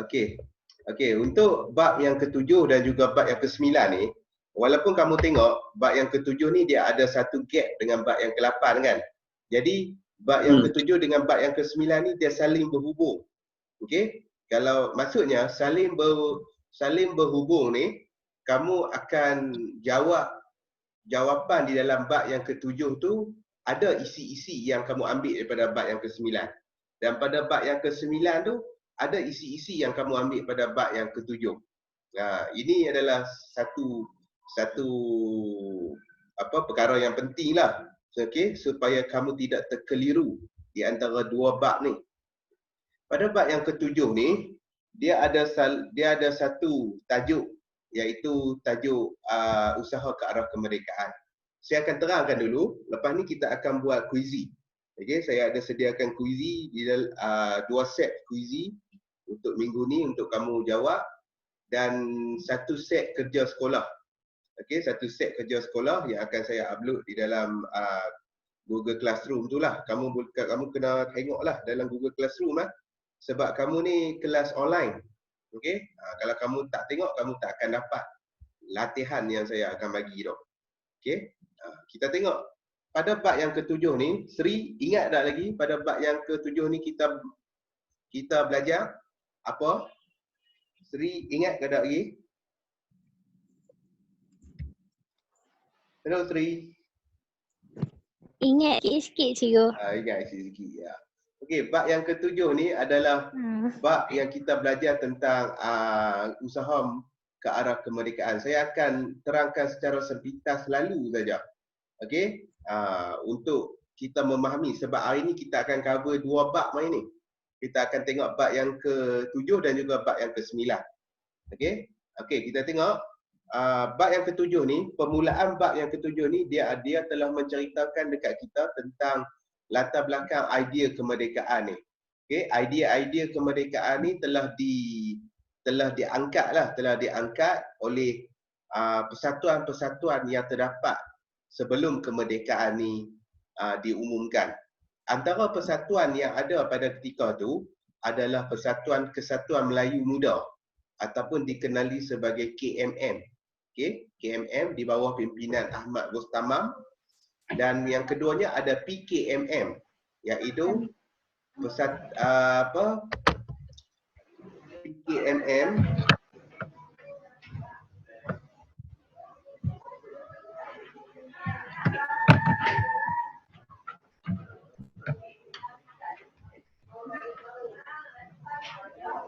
Okey. Okey, untuk bab yang ketujuh dan juga bab yang kesembilan ni, walaupun kamu tengok bab yang ketujuh ni dia ada satu gap dengan bab yang ke-8 kan. Jadi bab yang ketujuh dengan bab yang kesembilan ni dia saling berhubung. Okey? Kalau maksudnya saling berhubung ni, kamu akan jawab jawapan di dalam bab yang ketujuh tu ada isi-isi yang kamu ambil daripada bab yang kesembilan. Dan pada bab yang kesembilan tu ada isi-isi yang kamu ambil pada bab yang ketujuh. Ini adalah satu perkara yang penting lah, okey, supaya kamu tidak terkeliru di antara dua bab ni. Pada bab yang ketujuh ni dia ada satu tajuk, iaitu tajuk usaha ke arah kemerdekaan. Saya akan terangkan dulu, lepas ni kita akan buat kuizi. Okey, saya ada sediakan kuizi di dua set kuizi untuk minggu ni untuk kamu jawab, dan satu set kerja sekolah. Okey, satu set kerja sekolah yang akan saya upload di dalam Google Classroom tu lah. Kamu kena tengoklah dalam Google Classroom lah. Sebab kamu ni kelas online. Okey, kalau kamu tak tengok, kamu tak akan dapat latihan yang saya akan bagi tu. Okey, kita tengok pada bab yang ketujuh ni. Sri, ingat tak lagi pada bab yang ketujuh ni kita belajar apa? Sri, ingat ke tak lagi? Hello Sri. Ingat sikit-sikit cikgu. Ingat sikit-sikit ya. Okey, bab yang ketujuh ni adalah bab yang kita belajar tentang usaha ke arah kemerdekaan. Saya akan terangkan secara sepintas lalu saja. Okey, untuk kita memahami, sebab hari ni kita akan cover dua bab main ni. Kita akan tengok bab yang ke-7 dan juga bab yang ke-9. Okey. Okey, kita tengok bab yang ke-7 ni, permulaan bab yang ke-7 ni dia telah menceritakan dekat kita tentang latar belakang idea kemerdekaan ni. Okey, idea-idea kemerdekaan ni telah diangkat oleh persatuan-persatuan yang terdapat sebelum kemerdekaan ni diumumkan. Antara persatuan yang ada pada ketika tu adalah Persatuan Kesatuan Melayu Muda ataupun dikenali sebagai KMM. Okey, KMM di bawah pimpinan Ahmad Rustamam, dan yang keduanya ada PKMM, iaitu PKMM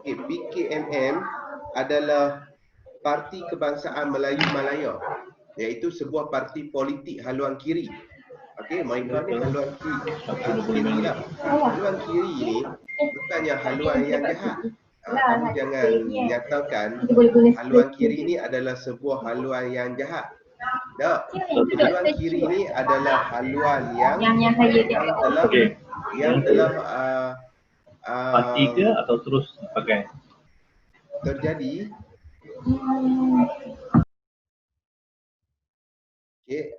PKMM adalah Parti Kebangsaan Melayu Malaya, iaitu sebuah parti politik haluan kiri. Okey, mereka ni haluan kiri lah. Haluan kiri ni bukannya haluan yang jahat. Kamu jangan nyatakan haluan kiri ni adalah sebuah haluan yang jahat. Tak. Haluan kiri ni adalah haluan yang telah parti ke atau terus pakai terjadi. Okey,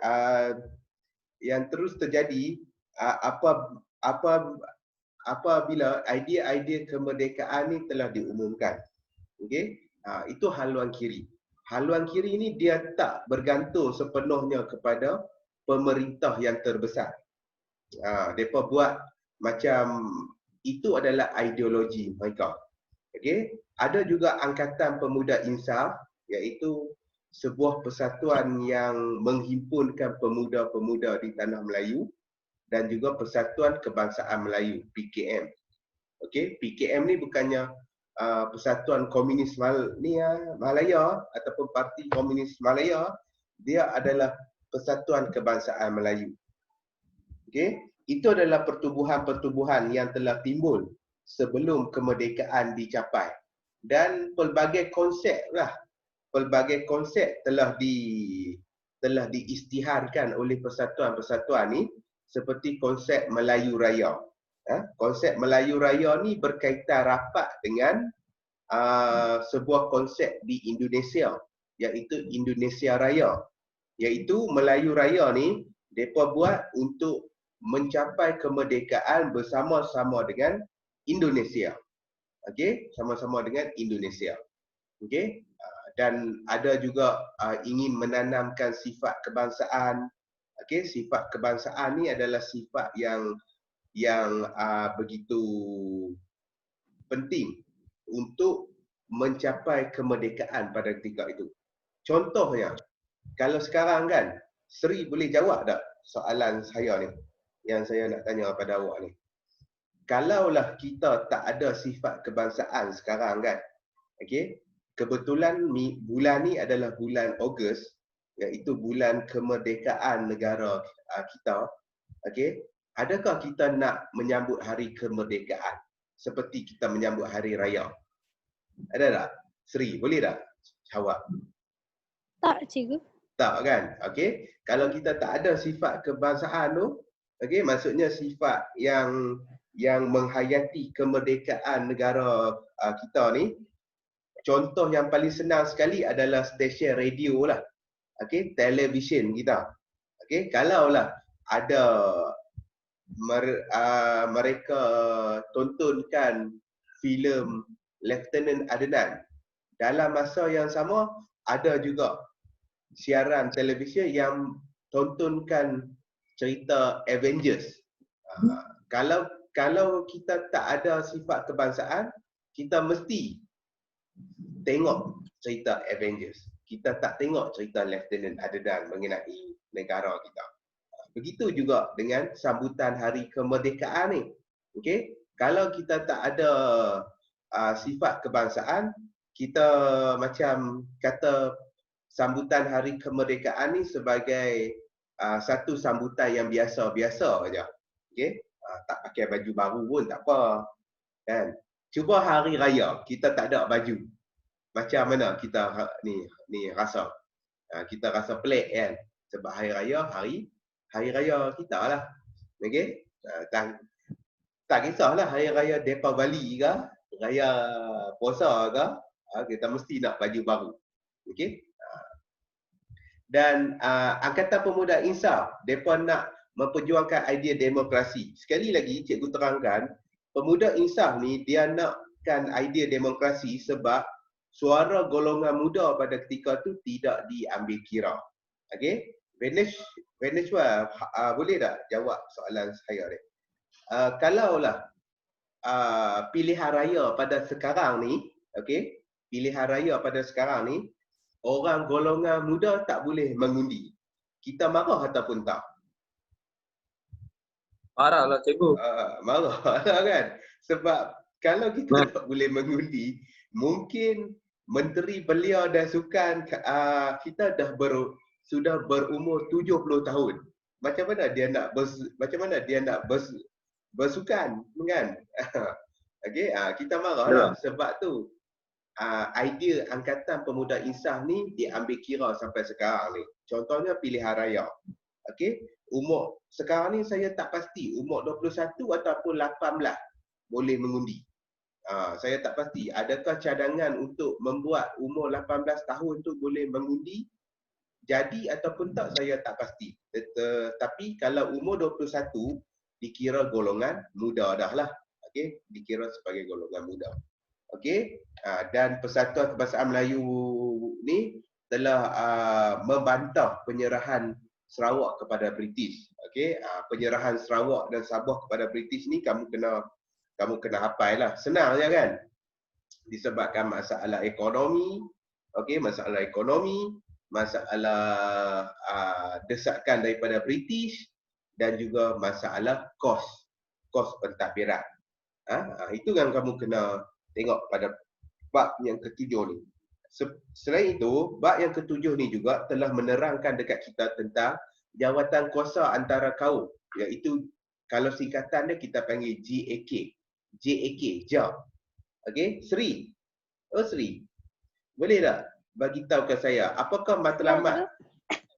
yang terus terjadi apabila idea-idea kemerdekaan ni telah diumumkan. Okey, itu haluan kiri. Haluan kiri ni dia tak bergantung sepenuhnya kepada pemerintah yang terbesar. Mereka buat macam itu adalah ideologi mereka. Okey, ada juga Angkatan Pemuda Insaf, iaitu sebuah persatuan yang menghimpunkan pemuda-pemuda di tanah Melayu, dan juga Persatuan Kebangsaan Melayu, PKM. Okey, PKM ni bukannya Persatuan Komunis Malaya ataupun Parti Komunis Malaya, dia adalah Persatuan Kebangsaan Melayu. Okey, itu adalah pertubuhan-pertubuhan yang telah timbul sebelum kemerdekaan dicapai, dan pelbagai konsep telah diisytiharkan oleh persatuan-persatuan ni, seperti konsep Melayu Raya. Konsep Melayu Raya ni berkaitan rapat dengan sebuah konsep di Indonesia, iaitu Indonesia Raya. Iaitu Melayu Raya ni mereka buat untuk mencapai kemerdekaan bersama-sama dengan Indonesia. Okey, sama-sama dengan Indonesia. Okey, dan ada juga ingin menanamkan sifat kebangsaan. Okey, sifat kebangsaan ni adalah sifat yang begitu penting untuk mencapai kemerdekaan pada ketika itu. Contohnya, kalau sekarang kan, Sri boleh jawab tak soalan saya ni yang saya nak tanya pada awak ni? Kalaulah kita tak ada sifat kebangsaan sekarang kan, okey, kebetulan bulan ni adalah bulan Ogos, iaitu bulan kemerdekaan negara kita, okey, adakah kita nak menyambut hari kemerdekaan seperti kita menyambut hari raya? Ada tak? Sri, boleh tak jawab? Tak, cikgu. Tak kan? Okey. Kalau kita tak ada sifat kebangsaan tu, okey, maksudnya sifat yang menghayati kemerdekaan negara kita ni, contoh yang paling senang sekali adalah stesen radio lah. Okey, televisyen kita. Okey, kalaulah ada mereka tontonkan filem Lieutenant Adnan, dalam masa yang sama ada juga siaran televisyen yang tontonkan cerita Avengers. Kalau kita tak ada sifat kebangsaan, kita mesti tengok cerita Avengers. Kita tak tengok cerita Lieutenant Adnan mengenai negara kita. Begitu juga dengan sambutan hari kemerdekaan ni. Okey, kalau kita tak ada sifat kebangsaan, kita macam kata sambutan hari kemerdekaan ni sebagai satu sambutan yang biasa-biasa aja. Okey, tak pakai baju baru pun tak apa. Kan? Cuba hari raya kita tak ada baju. Macam mana kita ni rasa? Kita rasa pelik kan? Sebab hari raya hari raya kita lah. Okey? Tak kisahlah hari raya Deepavali ke, raya puasa ke, kita mesti nak baju baru. Okey? Dan Angkatan Pemuda Insaf, mereka nak memperjuangkan idea demokrasi. Sekali lagi, cikgu terangkan, Pemuda Insaf ni dia nakkan idea demokrasi sebab suara golongan muda pada ketika tu tidak diambil kira. Okey? Vaneshwa, boleh tak jawab soalan saya ni? Kalaulah pilihan raya pada sekarang ni, okey, pilihan raya pada sekarang ni, orang golongan muda tak boleh mengundi. Kita marah ataupun tak? Marahlah cikgu. Marah lah kan? Sebab kalau kita tak boleh mengundi, mungkin Menteri Belia dan Sukan kita sudah berumur 70 tahun. Macam mana dia nak bersukan kan? Okey, kita marahlah sebab tu idea Angkatan Pemuda Insaf ni diambil kira sampai sekarang ni. Contohnya pilihan raya. Okey, umur sekarang ni saya tak pasti umur 21 ataupun 18 boleh mengundi. Saya tak pasti adakah cadangan untuk membuat umur 18 tahun tu boleh mengundi jadi ataupun tak, saya tak pasti. Tapi kalau umur 21 dikira golongan muda dah lah. Okey, dikira sebagai golongan muda. Okey, dan Persatuan Kebangsaan Melayu ni telah membantah penyerahan Sarawak kepada British. Okey, penyerahan Sarawak dan Sabah kepada British ni kamu kena hafal lah. Senang je kan? Disebabkan masalah ekonomi, okey, masalah desakan daripada British dan juga masalah kos pentadbiran. Itu yang kamu kena tengok pada bab yang ketujuh ni. Selain itu, bab yang ketujuh ni juga telah menerangkan dekat kita tentang jawatan kuasa antara kaum, iaitu kalau singkatan dia kita panggil JAK. JAK. Okey, Sri. Oh Sri. Boleh tak bagi tahu ke saya apakah matlamat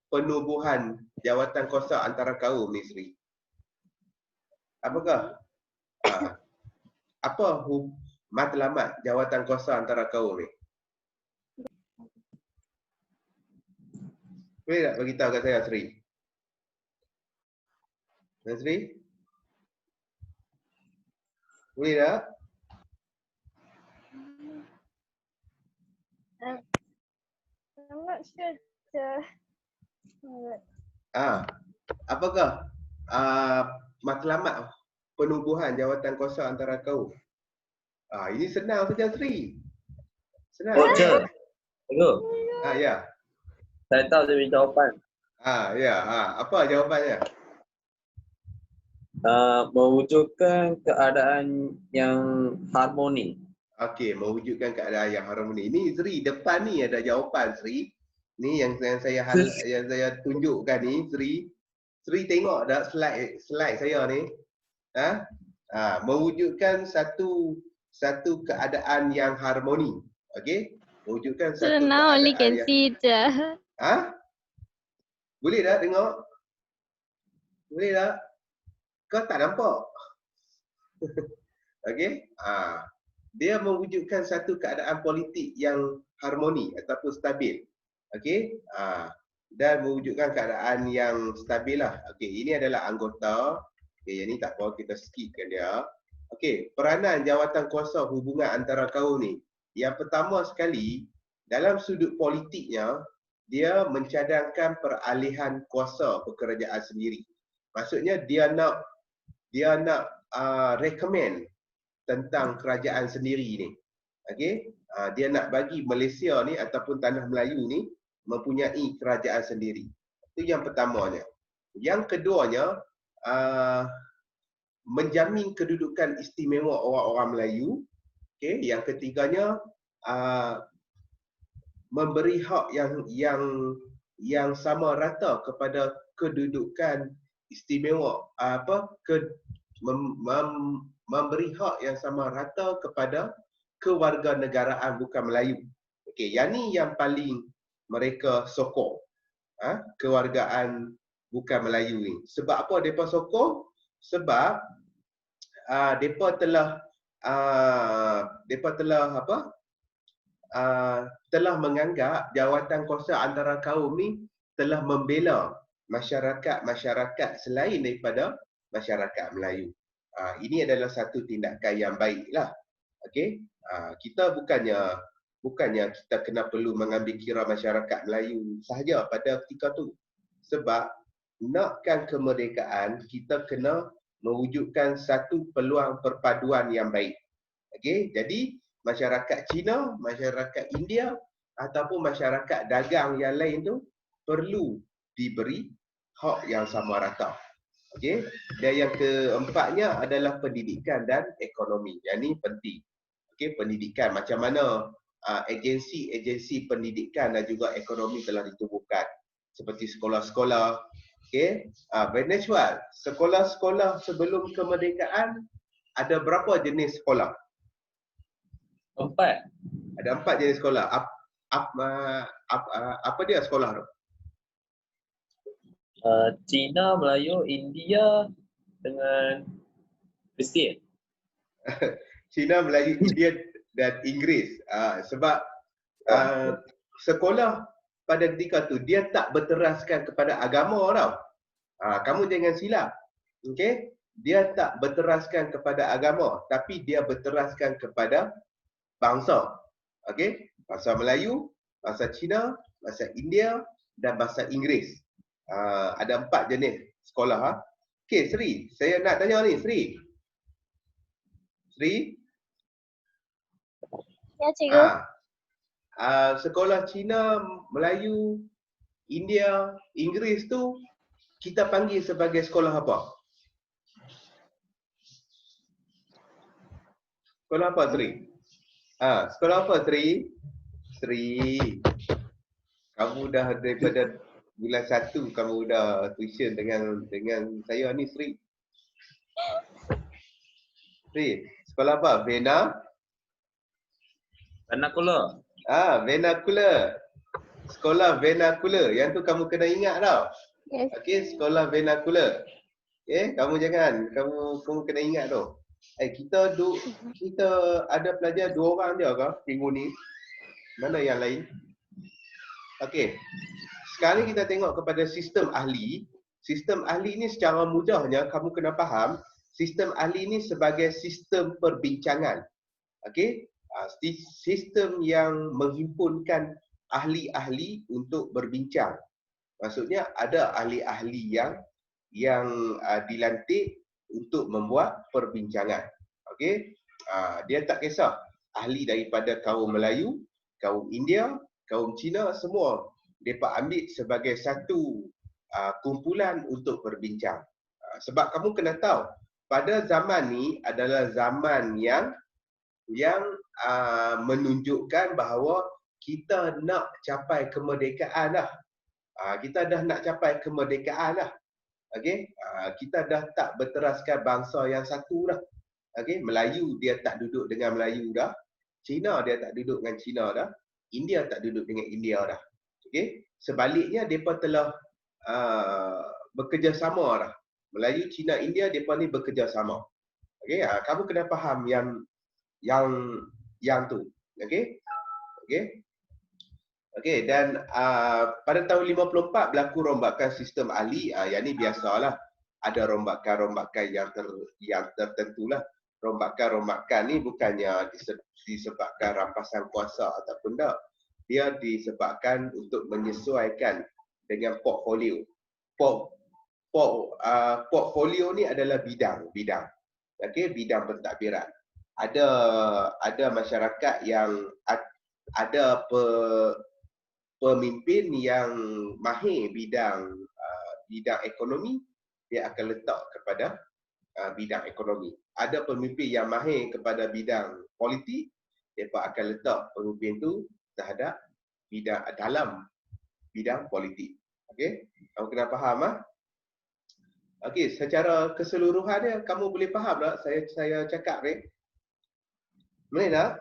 penubuhan jawatan kuasa antara kaum ni, Sri? Apakah? Apa matlamat jawatan kuasa antara kaum ni? Boleh tak bagi tahu kat saya, Sri? Sri? Boleh tak? I'm not sure the Apakah matlamat penubuhan jawatan kuasa antara kaum? Ini senang saja Sri. Senang. Cher. Tunggu. Ya. Saya tahu dia punya jawapan. Ya. Apa jawapannya? Mewujudkan keadaan yang harmoni. Okey, mewujudkan keadaan yang harmoni. Ini Sri, depan ni ada jawapan Sri. Ni yang saya tunjukkan ni Sri. Sri tengok tak slide saya ni? Mewujudkan satu keadaan yang harmoni. Okey? Mewujudkan satu now only keadaan can yang see it. Boleh tak tengok? Boleh tak? Kau tak nampak? Okey? Dia mewujudkan satu keadaan politik yang harmoni ataupun stabil. Okey? Dan mewujudkan keadaan yang stabil lah. Okey, ini adalah anggota. Okey, yang ni tak apa, kita skipkan dia. Okey, peranan jawatan kuasa hubungan antara kaum ni. Yang pertama sekali, dalam sudut politiknya, dia mencadangkan peralihan kuasa pekerjaan sendiri. Maksudnya dia nak recommend tentang kerajaan sendiri ni. Okey? Dia nak bagi Malaysia ni ataupun tanah Melayu ni mempunyai kerajaan sendiri. Itu yang pertamanya. Yang keduanya, menjamin kedudukan istimewa orang-orang Melayu. Okey, yang ketiganya, memberi hak yang sama rata kepada kedudukan istimewa memberi hak yang sama rata kepada kewarganegaraan bukan Melayu. Okey, yang ni yang paling mereka sokong. Kewargaan bukan Melayu ni. Sebab apa depa sokong? Sebab depa telah menganggap jawatan kuasa antara kaum ni telah membela masyarakat selain daripada masyarakat Melayu. Ini adalah satu tindakan yang baiklah. Okey? Kita bukannya kita kena perlu mengambil kira masyarakat Melayu sahaja pada ketika tu. Sebab nakkan kemerdekaan, kita kena mewujudkan satu peluang perpaduan yang baik. Okey? Jadi masyarakat Cina, masyarakat India ataupun masyarakat dagang yang lain tu perlu diberi hak yang sama rata. Okey, dan yang keempatnya adalah pendidikan dan ekonomi. Yang ni penting. Okey, pendidikan macam mana agensi pendidikan dan juga ekonomi telah ditubuhkan seperti sekolah-sekolah. Okey, Venezuela, sekolah-sekolah sebelum kemerdekaan ada berapa jenis sekolah? 4. Ada 4 jenis sekolah. Apa dia sekolah tu? Cina, Melayu, India dengan Kristian. Cina, Melayu, India dan Inggeris. Sebab sekolah pada ketika tu dia tak berteraskan kepada agama tau. Kamu jangan silap. Okey? Dia tak berteraskan kepada agama, tapi dia berteraskan kepada bangsa. Okey? Bahasa Melayu, bahasa Cina, bahasa India dan bahasa Inggeris. Ada 4 jenis sekolah. Okey, Sri, saya nak tanya ni, Sri. Ya, cikgu. Sekolah Cina, Melayu, India, Inggeris tu kita panggil sebagai sekolah apa? Sekolah apa, Sri? Sekolah apa, Sri? Sri, kamu dah daripada bulan 1 kamu dah tuition dengan saya ni, Sri. Sri, sekolah apa? Vernacular. Vernacular. Sekolah vernacular. Yang tu kamu kena ingat tau. Yes. Okey, sekolah vernacular. Okey, kamu kena ingat tu. Kita ada pelajar 2 orang je ke minggu ni? Mana yang lain? Okey. Sekarang kita tengok kepada sistem ahli. Sistem ahli ni secara mudahnya kamu kena faham, sistem ahli ni sebagai sistem perbincangan. Okey? Sistem yang menghimpunkan ahli-ahli untuk berbincang. Maksudnya ada ahli-ahli yang dilantik untuk membuat perbincangan. Okey? Dia tak kisah ahli daripada kaum Melayu, kaum India, kaum Cina, semua mereka ambil sebagai satu kumpulan untuk berbincang. Sebab kamu kena tahu, pada zaman ni adalah zaman yang menunjukkan bahawa kita nak capai kemerdekaan dah. Kita dah nak capai kemerdekaan dah. Okey? Kita dah tak berteraskan bangsa yang satu dah. Okey? Melayu dia tak duduk dengan Melayu dah. Cina dia tak duduk dengan Cina dah. India tak duduk dengan India dah. Okey? Sebaliknya depa telah bekerjasama dah. Melayu, Cina, India depa ni bekerjasama. Okey? Kamu kena faham yang tu. Okey? Okey? Okey, dan pada tahun 54 berlaku rombakan sistem ahli. Yang ni biasalah. Ada rombakan-rombakan yang tertentu lah. Rombakan-rombakan ni bukannya disebabkan rampasan kuasa ataupun tak. Dia disebabkan untuk menyesuaikan dengan portfolio. Portfolio ni adalah bidang. Okey, bidang pentadbiran. Ada masyarakat yang ada pemimpin yang mahir bidang ekonomi, dia akan letak kepada bidang ekonomi. Ada pemimpin yang mahir kepada bidang politik, mereka akan letak pemimpin tu terhadap dalam bidang politik. Okey, kamu kena faham Okey, secara keseluruhan dia kamu boleh faham tak saya cakap ni? Boleh tak?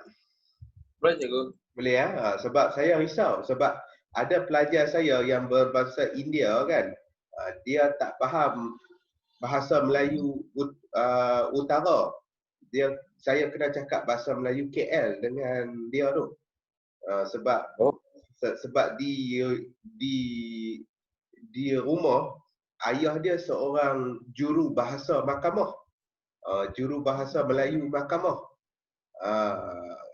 Boleh cikgu. Boleh sebab saya risau sebab ada pelajar saya yang berbangsa India kan, dia tak faham bahasa Melayu utara. Saya kena cakap bahasa Melayu KL dengan dia tu. Sebab di rumah ayah dia seorang juru bahasa mahkamah. Juru bahasa Melayu mahkamah.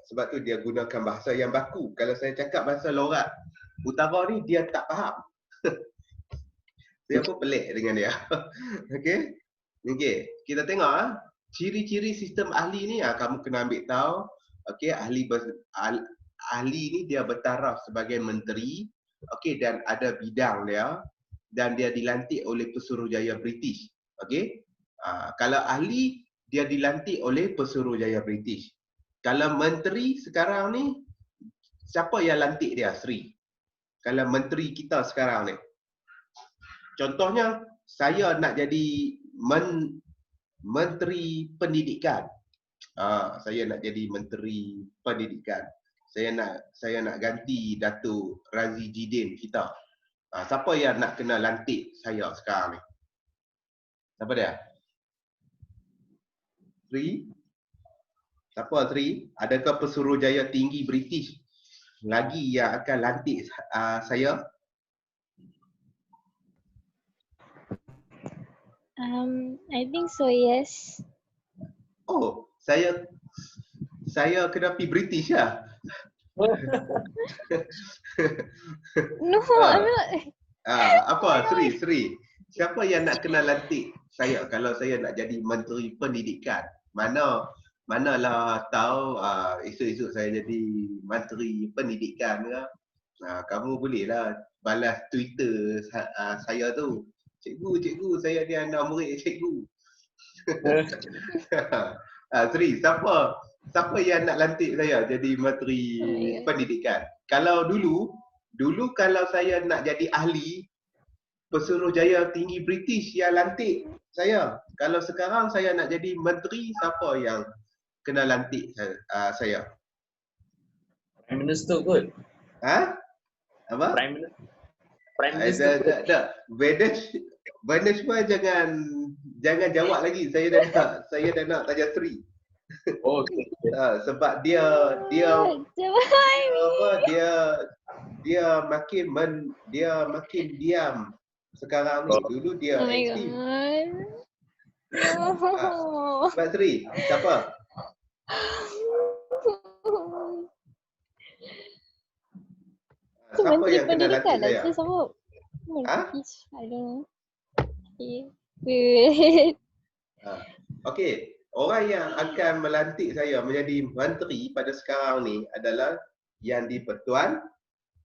Sebab tu dia gunakan bahasa yang baku. Kalau saya cakap bahasa lorat utara ni dia tak faham. Dia pun pelik dengan dia. Okey. Okey, kita tengok ciri-ciri sistem ahli ni kamu kena ambil tahu. Okey, ahli ni dia bertaraf sebagai menteri. Okey, dan ada bidang dia dan dia dilantik oleh Pesuruhjaya British. Okey. Kalau ahli dia dilantik oleh Pesuruhjaya British. Kalau menteri sekarang ni, siapa yang lantik dia, Sri? Kalau menteri kita sekarang ni. Contohnya, saya nak jadi menteri pendidikan. Saya nak jadi menteri pendidikan. Saya nak ganti Datuk Razi Jidin kita. Siapa yang nak kena lantik saya sekarang ni? Siapa dia? Sri? Siapa Sri? Adakah Pesuruhjaya Tinggi British lagi yang akan lantik saya? I think so, yes. Oh, saya kena pergi British lah. No, I'm not. Apa Sri? Siapa yang nak kena lantik saya kalau saya nak jadi menteri pendidikan? Manalah tahu esok-esok saya jadi menteri pendidikan ke. Kamu bolehlah balas Twitter saya tu. Cikgu, saya ni anak murid cikgu. Sri, siapa yang nak lantik saya jadi menteri pendidikan? Kalau dulu kalau saya nak jadi ahli, Pesuruhjaya Tinggi British yang lantik saya. Kalau sekarang saya nak jadi menteri, siapa yang kena lantik saya? Prime Minister kot. Apa? Prime Minister kot. Tak. Banesh pun jangan jawab lagi. Saya dah nak tanya Sri. Oh, okay. Sebab dia makin diam sekarang ni. Dulu dia Oh my aktif. god. No. Sebab Sri, siapa? Siapa Menteri yang kena Pendidikan lantik lah. saya? So, sama Ha? I don't know. Okay. Wait. Okey, orang yang akan melantik saya menjadi menteri pada sekarang ni adalah Yang di-Pertuan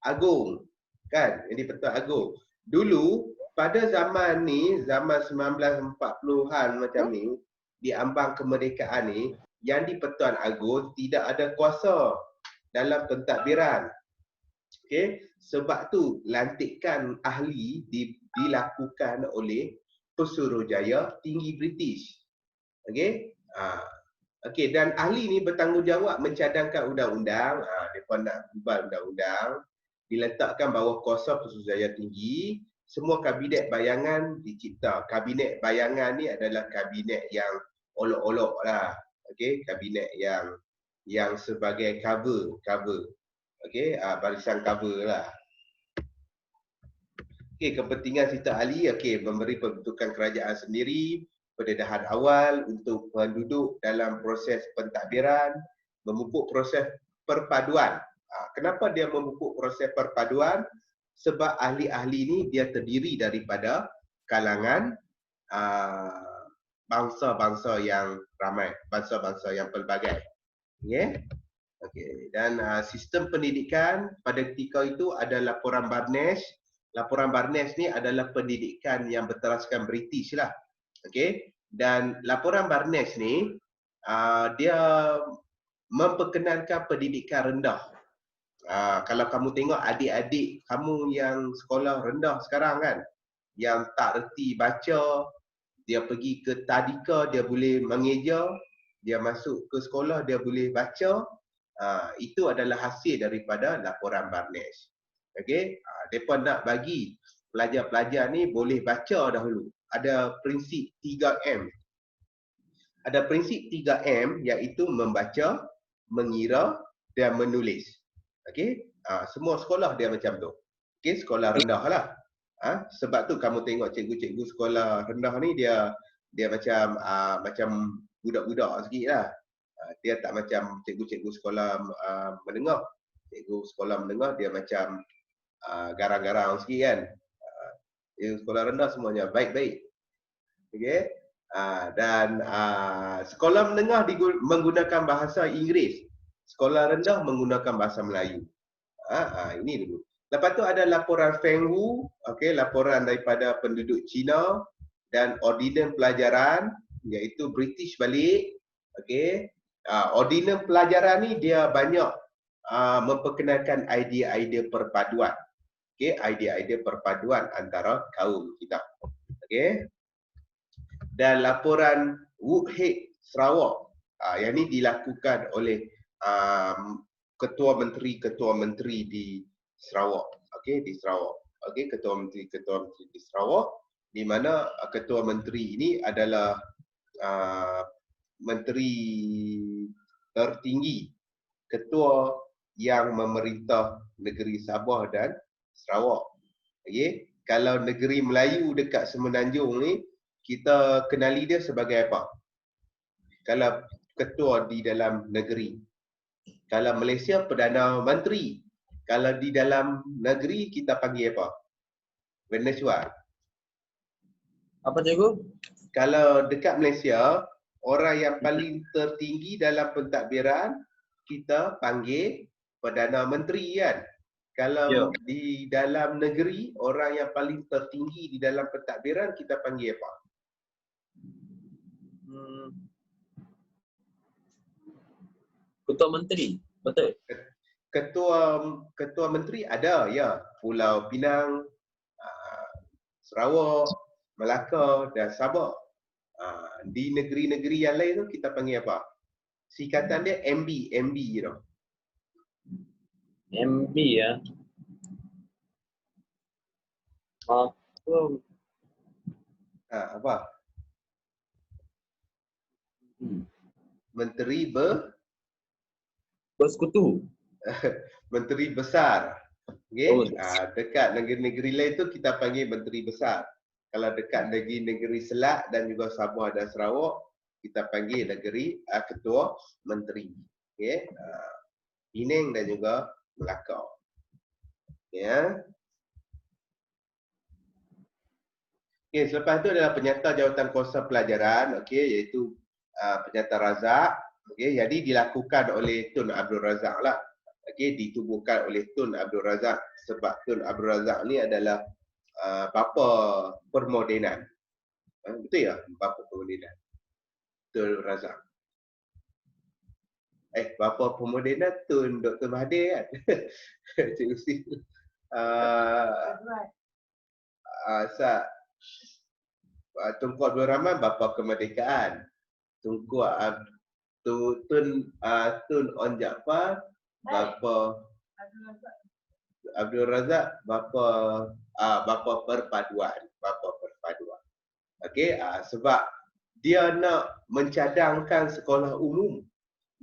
Agong. Kan? Yang di-Pertuan Agong. Dulu pada zaman ni, zaman 1940-an macam ni, di ambang kemerdekaan ni, Yang di-Pertuan Agong tidak ada kuasa dalam pentadbiran. Okey, sebab tu lantikan ahli dilakukan oleh Pesuruhjaya Tinggi British. Okey. Okey, dan ahli ni bertanggungjawab mencadangkan undang-undang. Mereka nak ubah undang-undang, diletakkan bawah kuasa Pesuruhjaya Tinggi. Semua kabinet bayangan dicipta. Kabinet bayangan ni adalah kabinet yang olok-olok lah. Okey, kabinet yang sebagai cover. Okey, barisan cover lah. Okey, kepentingan Sita Ali, okey, memberi pembentukan kerajaan sendiri, pendedahan awal untuk penduduk dalam proses pentadbiran, memupuk proses perpaduan. Kenapa dia memupuk proses perpaduan? Sebab ahli-ahli ni dia terdiri daripada kalangan bangsa-bangsa yang ramai, bangsa-bangsa yang pelbagai. Okey. Okey, dan sistem pendidikan pada ketika itu ada laporan Barnes. Laporan Barnes ni adalah pendidikan yang berteraskan British lah. Okey, dan laporan Barnes ni dia memperkenankan pendidikan rendah. Kalau kamu tengok adik-adik kamu yang sekolah rendah sekarang kan, yang tak reti baca, dia pergi ke tadika, dia boleh mengeja, dia masuk ke sekolah, dia boleh baca. Itu adalah hasil daripada laporan Barnes. Okey, mereka nak bagi pelajar-pelajar ni boleh baca dahulu. Ada prinsip 3M. Ada prinsip 3M iaitu membaca, mengira dan menulis. Okey, semua sekolah dia macam tu. Okey, sekolah rendah lah. Sebab tu kamu tengok cikgu-cikgu sekolah rendah ni dia macam budak-budak sikit lah. Dia tak macam cikgu-cikgu sekolah menengah. Cikgu sekolah menengah dia macam garang-garang sikit kan. Cikgu sekolah rendah semuanya baik-baik. Okey. Dan sekolah menengah menggunakan bahasa Inggeris. Sekolah rendah menggunakan bahasa Melayu. Ini dulu. Lepas tu ada laporan Feng Wu, okey, laporan daripada penduduk Cina dan ordinan pelajaran iaitu British balik. Okey. Ordinan pelajaran ni dia banyak memperkenalkan idea-idea perpaduan. Okey, idea-idea perpaduan antara kaum kita. Okey. Dan laporan Woodhead Sarawak, yang ni dilakukan oleh ketua menteri di Sarawak. Okey, di Sarawak. Okey, ketua menteri di Sarawak, di mana ketua menteri ini adalah menteri tertinggi, ketua yang memerintah negeri Sabah dan Sarawak. Okey, kalau negeri Melayu dekat Semenanjung ni, kita kenali dia sebagai apa? Kalau ketua di dalam negeri. Kalau Malaysia, Perdana Menteri. Kalau di dalam negeri, kita panggil apa? Venezuela. Apa cikgu? Kalau dekat Malaysia, orang yang paling tertinggi dalam pentadbiran, kita panggil Perdana Menteri kan? Kalau di dalam negeri, orang yang paling tertinggi di dalam pentadbiran, kita panggil apa? Ketua Menteri, betul? Ketua Menteri ada, ya. Pulau Pinang, Sarawak, Melaka dan Sabah. Di negeri-negeri yang lain tu kita panggil apa? Singkatan dia MB tu. MB ya. Apa? Menteri Bersekutu. Menteri Besar. Okay? Oh, Dekat negeri-negeri lain tu kita panggil Menteri Besar. Kalau dekat negeri Selak dan juga Sabah dan Sarawak, kita panggil Ketua Menteri. Okay? Penang dan juga Melaka. Ya. Okey, selepas itu adalah penyata jawatan kuasa pelajaran, okey, iaitu penyata razak. Okey, jadi dilakukan oleh Tun Abdul Razak lah. Okey, ditubuhkan oleh Tun Abdul Razak sebab Tun Abdul Razak ni adalah bapa permodenan. Betul ya? Bapa permodenan. Tun Razak. Bapa permodenan Tun Dr. Mahathir kan? Cikgu Sil. Tunku Abdul Rahman bapa kemerdekaan. Tunku Tun On Jaafar bapa Abdul Razak bapa perpaduan, Okey, sebab dia nak mencadangkan sekolah umum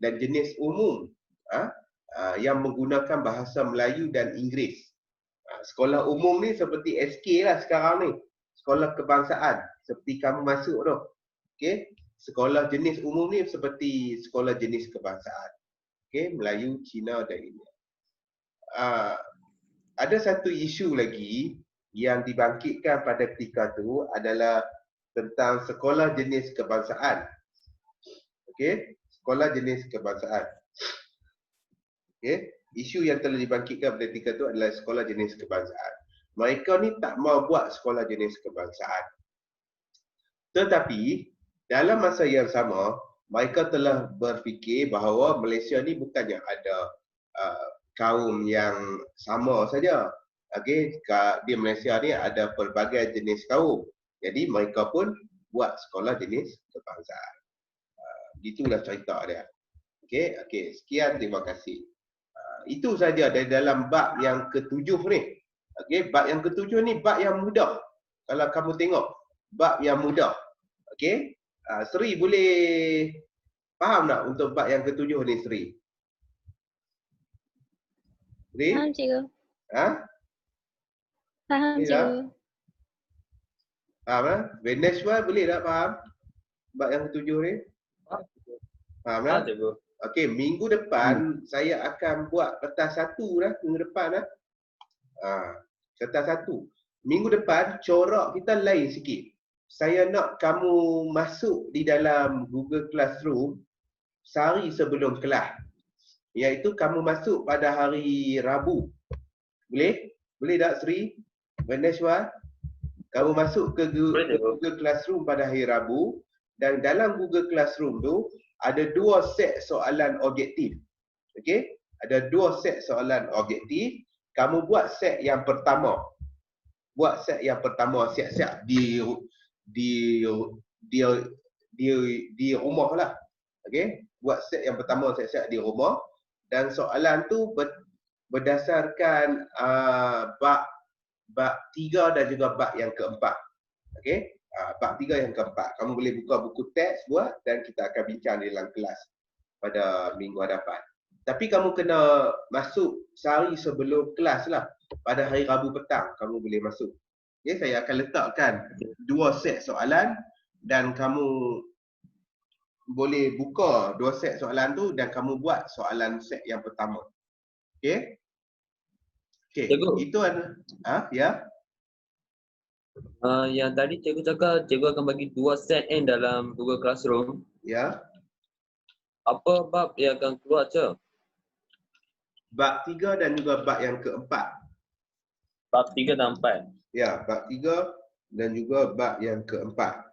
dan jenis umum yang menggunakan bahasa Melayu dan Inggeris. Sekolah umum ni seperti SK lah sekarang ni. Sekolah kebangsaan seperti kamu masuk tu. Okey. Sekolah jenis umum ni seperti sekolah jenis kebangsaan. Okey, Melayu, Cina dan India. Ada satu isu lagi yang dibangkitkan pada ketika tu adalah tentang sekolah jenis kebangsaan. Okey, sekolah jenis kebangsaan. Okey, isu yang telah dibangkitkan pada ketika itu adalah sekolah jenis kebangsaan. Mereka ni tak mau buat sekolah jenis kebangsaan. Tetapi dalam masa yang sama, mereka telah berfikir bahawa Malaysia ni bukannya ada kaum yang sama saja. Okey, di Malaysia ni ada pelbagai jenis kaum. Jadi mereka pun buat sekolah jenis kebangsaan. Itulah cerita dia. Okey, sekian, terima kasih. Itu saja dari dalam bab yang ketujuh ni. Okey, bab yang ketujuh ni bab yang mudah. Kalau kamu tengok, bab yang mudah. Okey, Sri boleh faham tak untuk bab yang ketujuh ni, Sri? Sri? Faham cikgu. Faham Boleh tak? cikgu. Faham tak? Veneshwar boleh tak faham bab yang ketujuh ni? Faham tak? Cikgu. Okey, minggu depan saya akan buat kertas satu dah, minggu depan dah. Kertas satu. Minggu depan corak kita lain sikit. Saya nak kamu masuk di dalam Google Classroom sehari sebelum kelas. Iaitu kamu masuk pada hari Rabu. Boleh? Boleh tak, Sri? Vaneshwar? Kamu masuk ke Google Classroom pada hari Rabu dan dalam Google Classroom tu ada dua set soalan objektif. Okey? Ada dua set soalan objektif. Kamu buat set yang pertama. Buat set yang pertama siap-siap di rumah lah. Okey? Buat set yang pertama siap-siap di rumah dan soalan tu berdasarkan bab 3 dan juga bab yang keempat. Okey? Bab 3 yang keempat. Kamu boleh buka buku teks buat dan kita akan bincang di dalam kelas pada minggu hadapan. Tapi kamu kena masuk sehari sebelum kelas lah. Pada hari Rabu petang kamu boleh masuk. Okay, saya akan letakkan dua set soalan dan kamu boleh buka dua set soalan tu dan kamu buat soalan set yang pertama. Okey? Okey, itu ada ya. Yang tadi cikgu cakap cikgu akan bagi 2 set dalam Google Classroom. Ya. Apa bab yang akan keluar, Cik? Bab 3 dan juga bab yang keempat. Bab 3 dan 4. Ya, bab 3 dan juga bab yang keempat.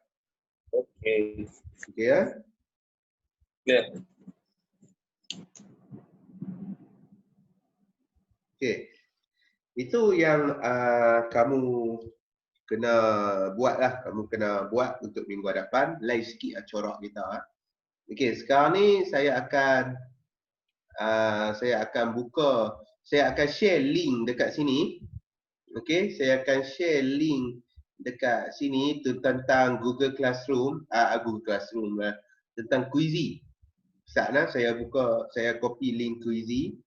Okey. Okey ya. Clear. Okey. Itu yang kamu kena buat lah. Kamu kena buat untuk minggu hadapan. Lain sikit lah corak kita. Okey, sekarang ni saya akan buka, saya akan share link dekat sini. Okey, saya akan share link dekat sini tentang Google Classroom, tentang Quizy. Saatnya saya copy link Quizy.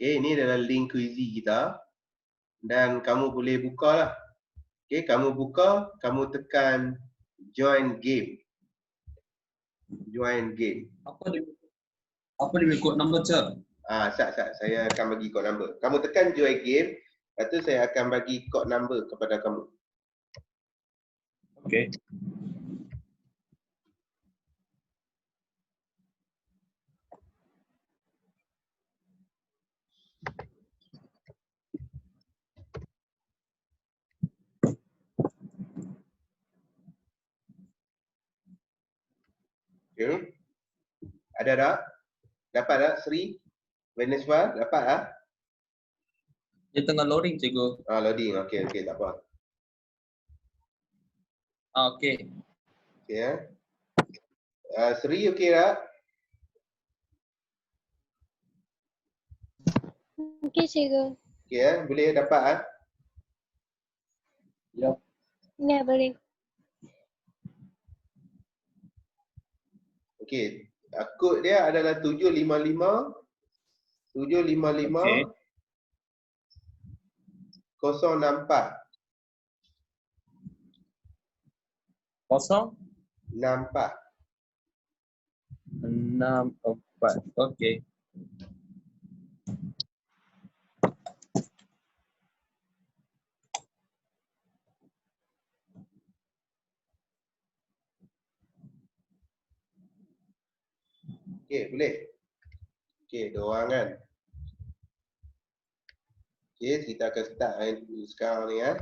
Okey, ini adalah link Quizy kita dan kamu boleh buka lah. Okey, kamu buka, kamu tekan join game. Join game. Apa dia kod number cak? Saya akan bagi kod number. Kamu tekan join game, lepas tu saya akan bagi kod number kepada kamu. Okey. Okey. Ada tak? Dapat tak Sri? Venezuela dapat tak? Dia tengah loading cikgu. Loading. Okey, tak apa. Okey. Okey ya. Sri okey tak? Okey cikgu. Okey ya, boleh dapat ah. Ya. Ya boleh. Okey. Kod dia adalah 755 Okey. 064. 64. 064. Okey. Okey, boleh. Okey, dua orang kan. Okey, kita akan start sekarang ni ya.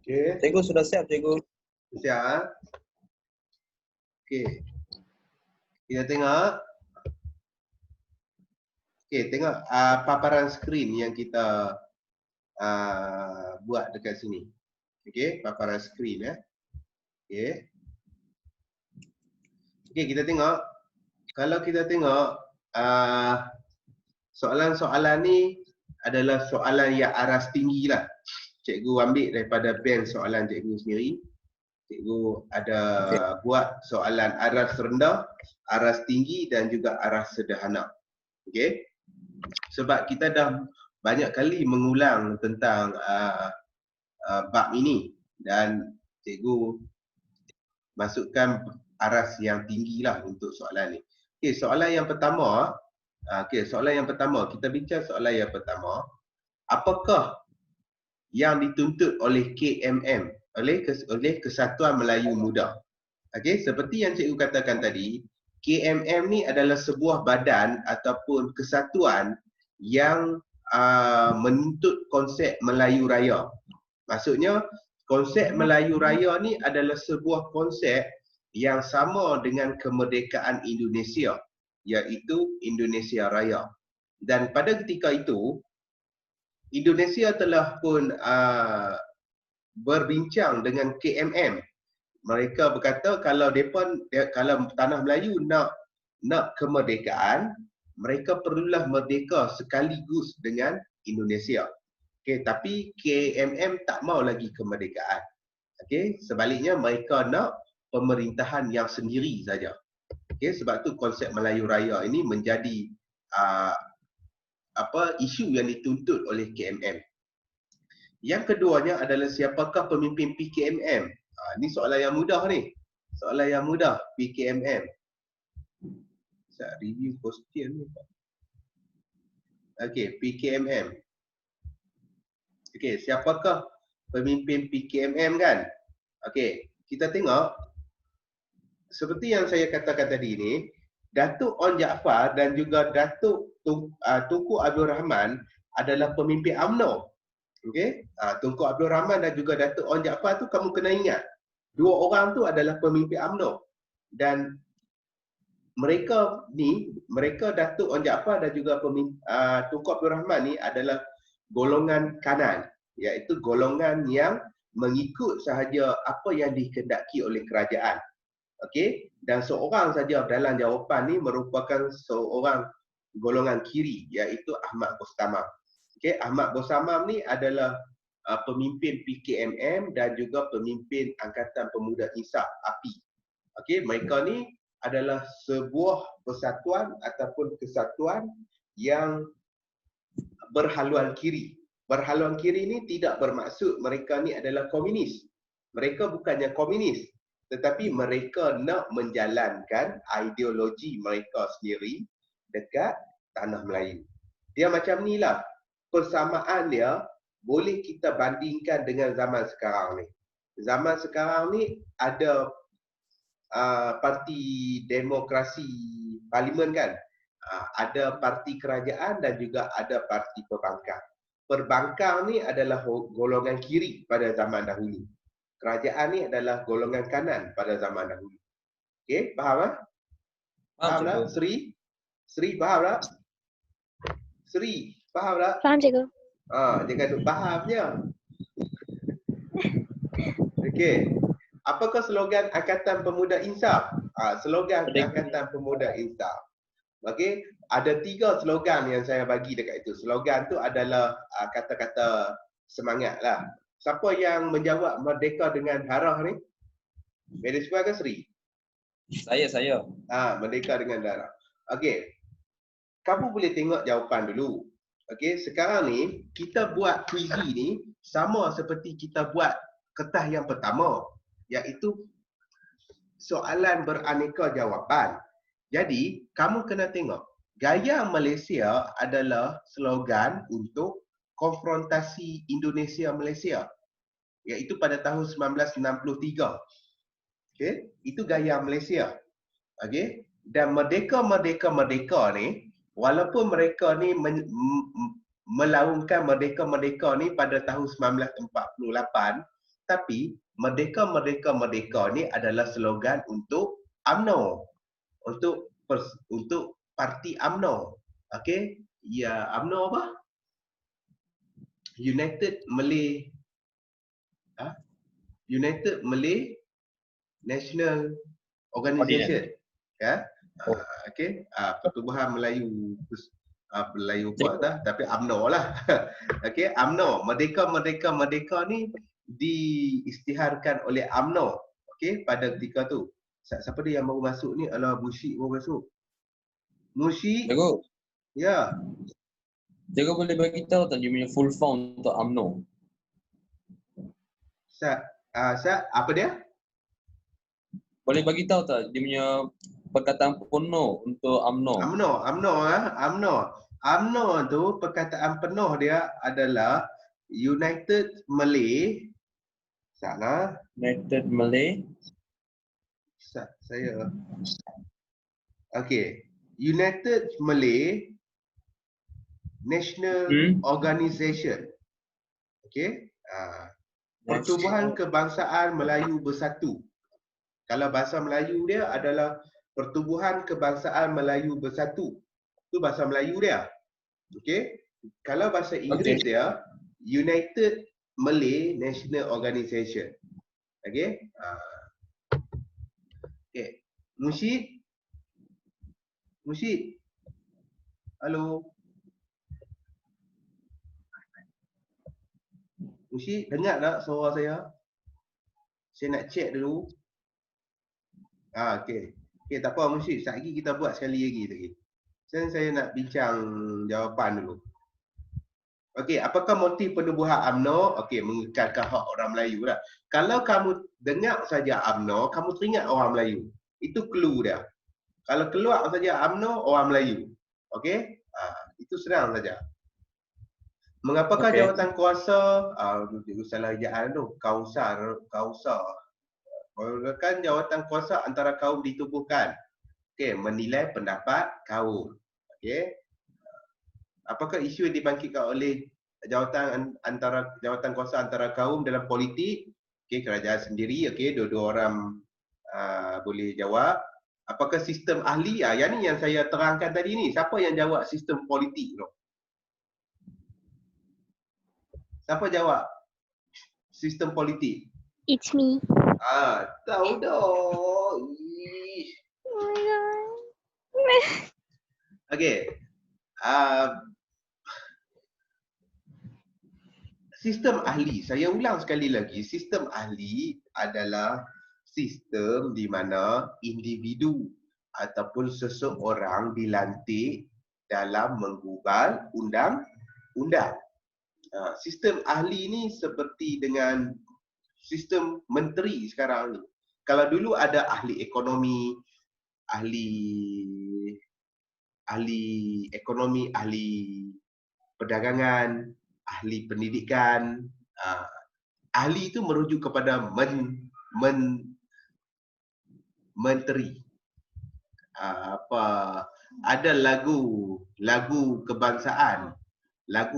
Okey, Cikgu sudah siap, cikgu. siap. Okey. Kita tengok. Okey, tengok paparan skrin yang kita buat dekat sini. Okey, paparan skrin ya. Okey. Okey, kita tengok. Kalau kita tengok soalan-soalan ni adalah soalan yang aras tinggi lah. Cikgu ambil daripada bank soalan cikgu sendiri. Cikgu ada buat soalan aras rendah, aras tinggi dan juga aras sederhana. Okey. Sebab kita dah banyak kali mengulang tentang bab ini dan cikgu masukkan aras yang tinggi lah untuk soalan ni. Okey, soalan yang pertama, kita bincang soalan yang pertama. Apakah yang dituntut oleh KMM, oleh Kesatuan Melayu Muda? Okey, seperti yang cikgu katakan tadi, KMM ni adalah sebuah badan ataupun kesatuan yang menuntut konsep Melayu Raya. Maksudnya, konsep Melayu Raya ni adalah sebuah konsep yang sama dengan kemerdekaan Indonesia, iaitu Indonesia Raya. Dan pada ketika itu, Indonesia telah pun berbincang dengan KMM. Mereka berkata kalau kalau tanah Melayu nak kemerdekaan, mereka perlulah merdeka sekaligus dengan Indonesia. Okey, tapi KMM tak mau lagi kemerdekaan. Okey, sebaliknya mereka nak pemerintahan yang sendiri saja. Okey, sebab tu konsep Melayu Raya ini menjadi isu yang dituntut oleh KMM. Yang keduanya adalah siapakah pemimpin PKMM? Ini soalan yang mudah ni. Soalan yang mudah PKMM. Saya review question ni. Okey, PKMM. Okey, siapakah pemimpin PKMM kan? Okey, kita tengok seperti yang saya katakan tadi ni, Datuk On Jaafar dan juga Datuk Tunku Abdul Rahman adalah pemimpin UMNO. Okey, Tunku Abdul Rahman dan juga Datuk On Jaafar tu kamu kena ingat. Dua orang tu adalah pemimpin UMNO. Dan mereka Datuk On Jaafar dan juga Tunku Abdul Rahman ni adalah golongan kanan, iaitu golongan yang mengikut sahaja apa yang dikehendaki oleh kerajaan. Okey, dan seorang saja dalam jawapan ni merupakan seorang golongan kiri, iaitu Ahmad Bostamam. Okey, Ahmad Bostamam ni adalah pemimpin PKMM dan juga pemimpin Angkatan Pemuda Insaf API. Okey, mereka ni adalah sebuah persatuan ataupun kesatuan yang berhaluan kiri. Berhaluan kiri ni tidak bermaksud mereka ni adalah komunis. Mereka bukannya komunis, tetapi mereka nak menjalankan ideologi mereka sendiri dekat tanah Melayu. Dia macam ni lah. Persamaan dia boleh kita bandingkan dengan zaman sekarang ni. Zaman sekarang ni ada parti demokrasi parlimen kan. Ada parti kerajaan dan juga ada parti perbankan. Perbankan ni adalah golongan kiri pada zaman dahulu. Kerajaan ni adalah golongan kanan pada zaman dahulu. Okey, faham tak? Faham tak? Sri faham tak? Sri, faham tak? Faham, cikgu. Dia kata faham je. Okey. Apakah slogan Angkatan Pemuda Insaf? Slogan Angkatan Pemuda Insaf. Okey, ada 3 slogan yang saya bagi dekat itu. Slogan tu adalah kata-kata semangat lah. Siapa yang menjawab merdeka dengan darah ni? Mediswa ke Sri? Saya. Merdeka dengan darah. Okey. Kamu boleh tengok jawapan dulu. Okey, sekarang ni kita buat kuizi ni sama seperti kita buat kertas yang pertama, iaitu soalan beraneka jawapan. Jadi, kamu kena tengok. Gaya Malaysia adalah slogan untuk konfrontasi Indonesia-Malaysia, iaitu pada tahun 1963. Okey, itu gaya Malaysia. Okey, dan merdeka ni, walaupun mereka ni melaungkan merdeka ni pada tahun 1948, Tapi Merdeka Merdeka Merdeka ni adalah slogan untuk UMNO. Untuk parti UMNO. Okey, ya UMNO apa? United Malay United Malay National Organisation. Ya. Okey, Pertubuhan Melayu Melayu apa dah, tapi UMNO lah. Okey, UMNO, Merdeka Merdeka Merdeka ni diisytiharkan oleh UMNO. Okey, pada ketika tu. Siapa dia yang baru masuk ni? Alah, Musyik baru masuk. Musyik. Cikgu, Ya. cikgu boleh bagi tahu tak dia punya full form untuk UMNO? Apa dia? Boleh bagi tahu tak dia punya perkataan penuh untuk UMNO? UMNO tu perkataan penuh dia adalah United Malay. Salah. United Malay. Saya. Okey. United Malay National Organisation. Okey. Pertubuhan Kebangsaan Melayu Bersatu. Kalau bahasa Melayu dia adalah Pertubuhan Kebangsaan Melayu Bersatu. Itu bahasa Melayu dia. Okey. Kalau bahasa Inggeris dia United Malay National Organisation. Okey. Okey. Musyik. Halo. Musyik, dengar tak suara saya? Saya nak check dulu. Okey. Okey, tak apa Musyik. Sekejap lagi kita buat sekali lagi. Saya nak bincang jawapan dulu. Okey, apakah motif penubuhan UMNO? Okey, mengekalkan hak orang Melayu lah. Kalau kamu dengar saja UMNO, kamu teringat orang Melayu. Itu clue dia. Kalau keluar saja UMNO, orang Melayu. Okey? Itu senang saja. Mengapakah jawatan kuasa, salah ejaan tu, kausar. Kan jawatan kuasa antara kaum ditubuhkan. Okey, menilai pendapat kaum. Okey. Apakah isu yang dibangkitkan oleh jawatan kuasa antara kaum dalam politik? Okey, kerajaan sendiri. Okey, dua-dua orang boleh jawab. Apakah sistem ahli? Yang ni yang saya terangkan tadi ni. Siapa yang jawab sistem politik tu? Siapa jawab sistem politik? It's me. Tahu dah. Oh my god. Okey. Sistem ahli. Saya ulang sekali lagi. Sistem ahli adalah sistem di mana individu ataupun seseorang dilantik dalam menggubal undang-undang. Sistem ahli ni seperti dengan sistem menteri sekarang ni. Kalau dulu ada ahli ekonomi, ahli perdagangan, ahli pendidikan, ahli itu merujuk kepada menteri. Ada lagu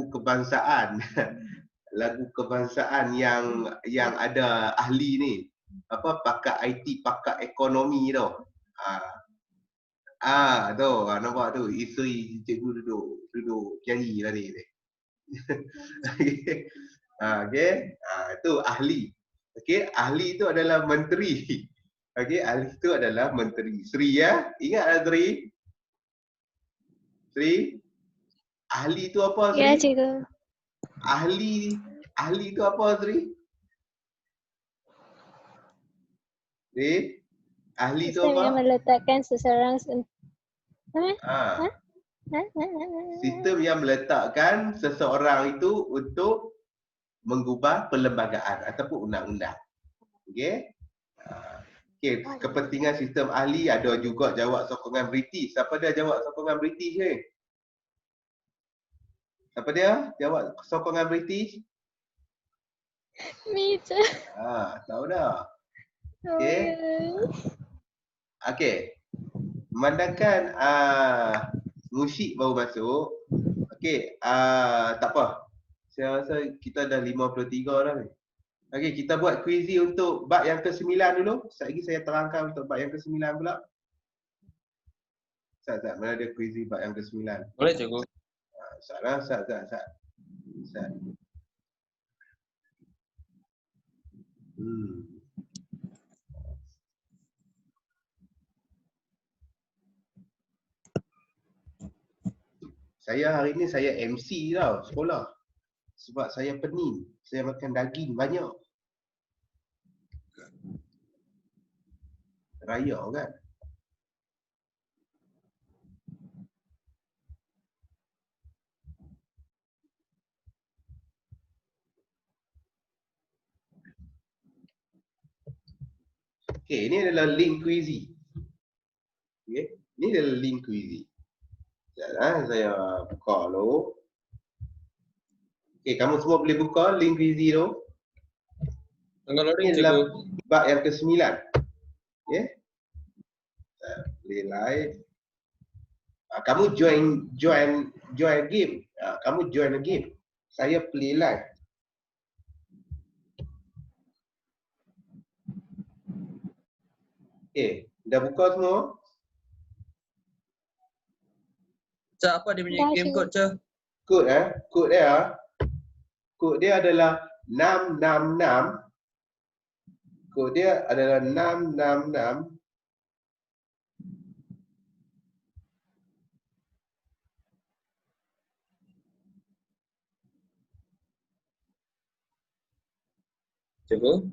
kebangsaan yang ada ahli ni, pakar IT, pakar ekonomi tu. Nampak tu, isteri cikgu duduk nyanyi tadi. Okey, itu ahli. Okey, ahli itu adalah menteri. Okey, ahli itu adalah menteri. Sri ya, ingat Sri? Ahli itu apa, Sri? Ya, cikgu. Ahli itu apa, Sri? Ahli itu Sistem apa? yang meletakkan seseorang Sistem yang meletakkan seseorang itu untuk menggubah perlembagaan ataupun undang-undang. Okey? Okey, kepentingan sistem ahli ada juga jawab sokongan British. Siapa dia jawab sokongan British ni? Siapa dia jawab sokongan British? Me too. Tahu dah. Okey. Okey. Memandangkan Musyik baru masuk. Okey, tak apa. Saya rasa kita dah 53 dah ni. Okey, kita buat kuizi untuk bab yang ke-9 dulu. Sekejap lagi saya terangkan untuk bab yang ke-9 pula. Ustaz, mana ada kuizi bab yang ke-9? Boleh cikgu. Salah, Ustaz. Saya hari ni saya MC tau sekolah. Sebab saya pening. Saya makan daging banyak. Raya kan? Okey, ini adalah link kuizi. Okey, ini adalah link kuizi. Sekejap saya buka dulu. Okey, kamu semua boleh buka link kuizi tu. Tengah Ini loading adalah cikgu. bab yang ke-9. Okey. Play live. Kamu join game. Kamu join a game. Saya play live. Okey, dah buka semua? Cak, apa dia punya Dah, game cikgu. code, Cak? Kod dia adalah 666. Kod dia adalah 666. Cikgu?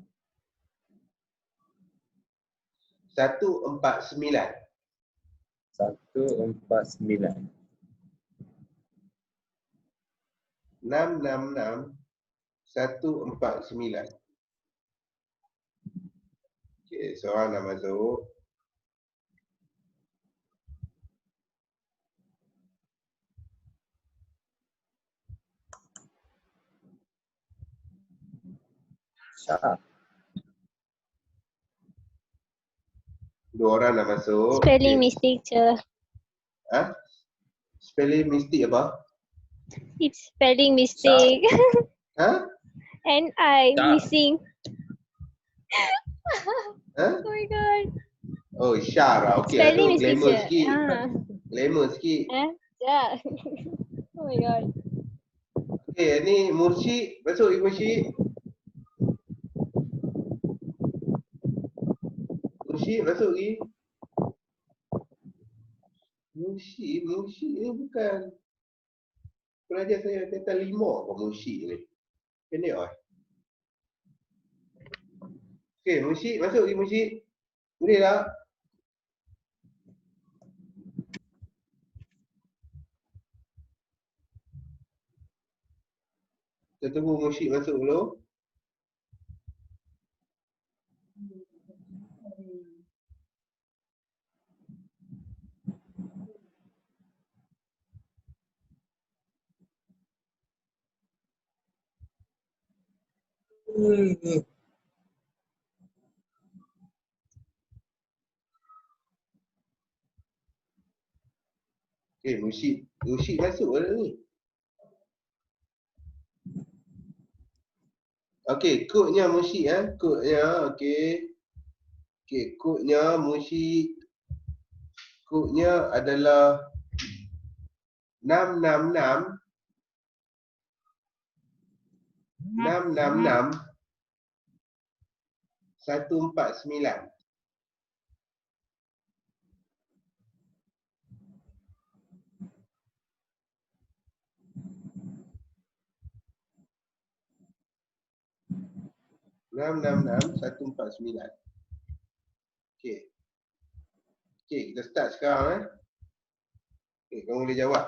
149. 149. 666 149. Okey, seorang dah masuk. Syah. Dua orang dah masuk. Spelling Okey. mistake, je. Spelling mistake apa? It's spelling mistake. Ha? N-I Tak. missing. Ha? Oh my god. Oh, Syara. Okey, Spelling tu mistake, glamour je. sikit. Glamour sikit. Yeah. Oh my god. Okey, ni Mursyid. Masuk Ibu Mursyid. Mursyid masuk lagi. Mursyid ni bukan. Pelajar saya kata 5 ke Mursyid ni. Pendek lah. Okey, Mursyid masuk lagi Mursyid. Boleh tak? Kita tunggu Mursyid masuk dulu. Okey, Mursyid masuk ke ni? Okey, kodnya Mursyid kodnya okey. Okey, kodnya Mursyid. Kodnya adalah 666 666 149. Enam enam enam 149. Okey. Okey, kita start sekarang Okey, kamu boleh jawab.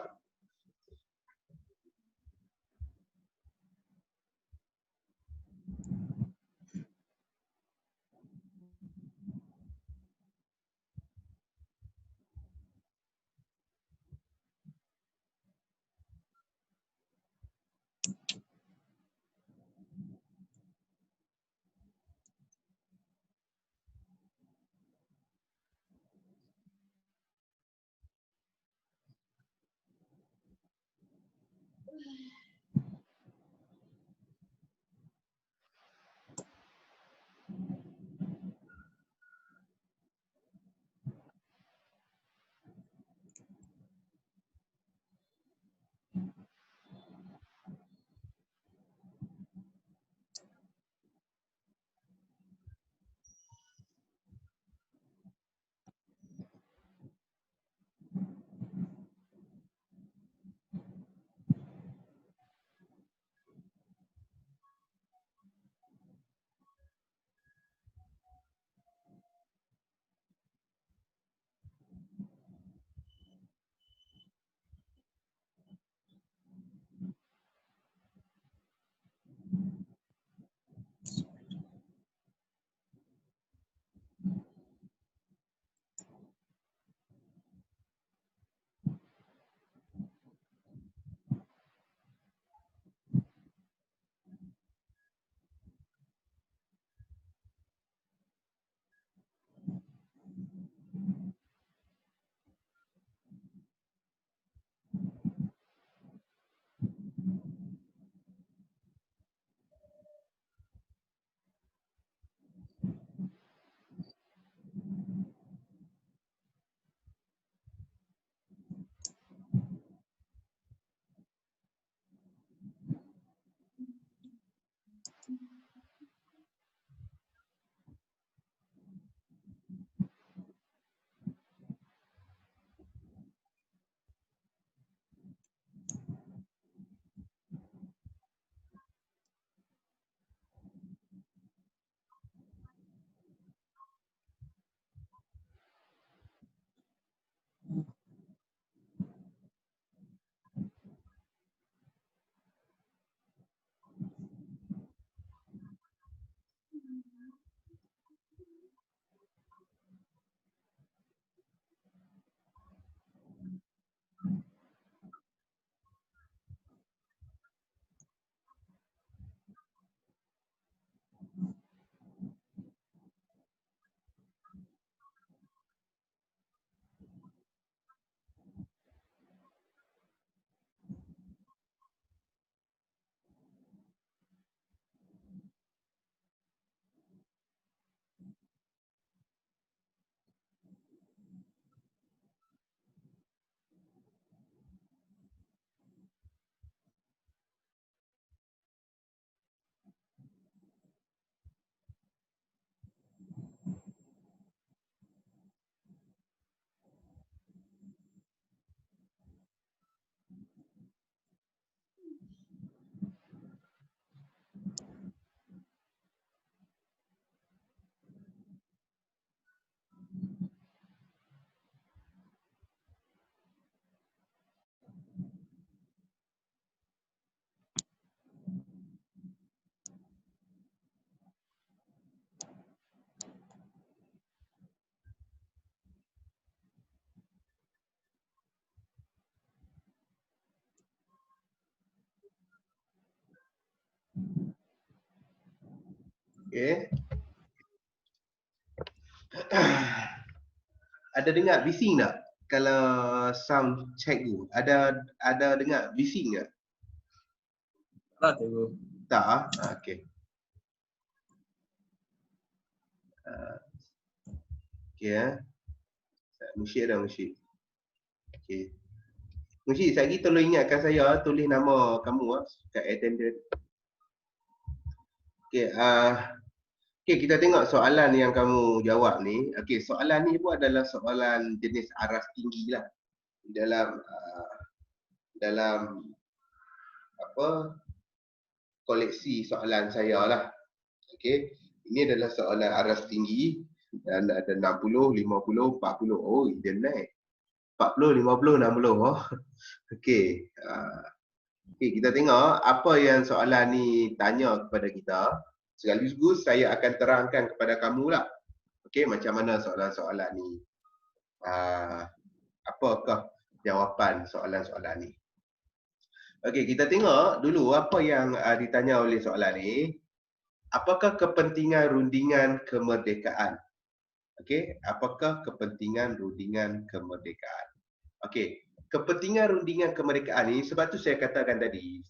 Okey. Ada dengar bising tak? Kalau sound cikgu, ada dengar bising tak? Tak cikgu. Tak ah? Okey. Okey Musyid dah Musyid. Okey. Musyid, sekali tolong ingatkan saya tulis nama kamu kat attendance. Okey, okey, kita tengok soalan yang kamu jawab ni. Okey, soalan ni pun adalah soalan jenis aras tinggi lah. Dalam apa koleksi soalan saya lah. Okey, ini adalah soalan aras tinggi dan ada 60, 50, 40. Oh, dia naik. 40, 50, 60. Oh. Okey. Okey, kita tengok apa yang soalan ni tanya kepada kita. Sekaligus saya akan terangkan kepada kamu lah. Okey, macam mana soalan-soalan ni. Apakah jawapan soalan-soalan ni. Okey, kita tengok dulu apa yang ditanya oleh soalan ni. Apakah kepentingan rundingan kemerdekaan? Okey, apakah kepentingan rundingan kemerdekaan? Okey, kepentingan rundingan kemerdekaan ni, sebab tu saya katakan tadi,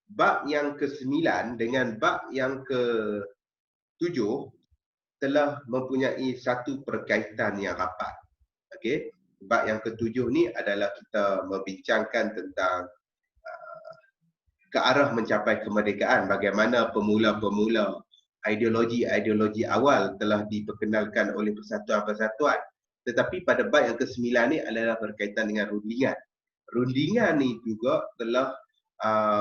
bab yang ke-9 dengan bab yang ke-7 telah mempunyai satu perkaitan yang rapat. Okey, bab yang ke-7 ni adalah kita membincangkan tentang ke arah mencapai kemerdekaan, bagaimana pemula-pemula ideologi-ideologi awal telah diperkenalkan oleh persatuan-persatuan. Tetapi pada bab yang ke-9 ni adalah berkaitan dengan rundingan. Rundingan ni juga telah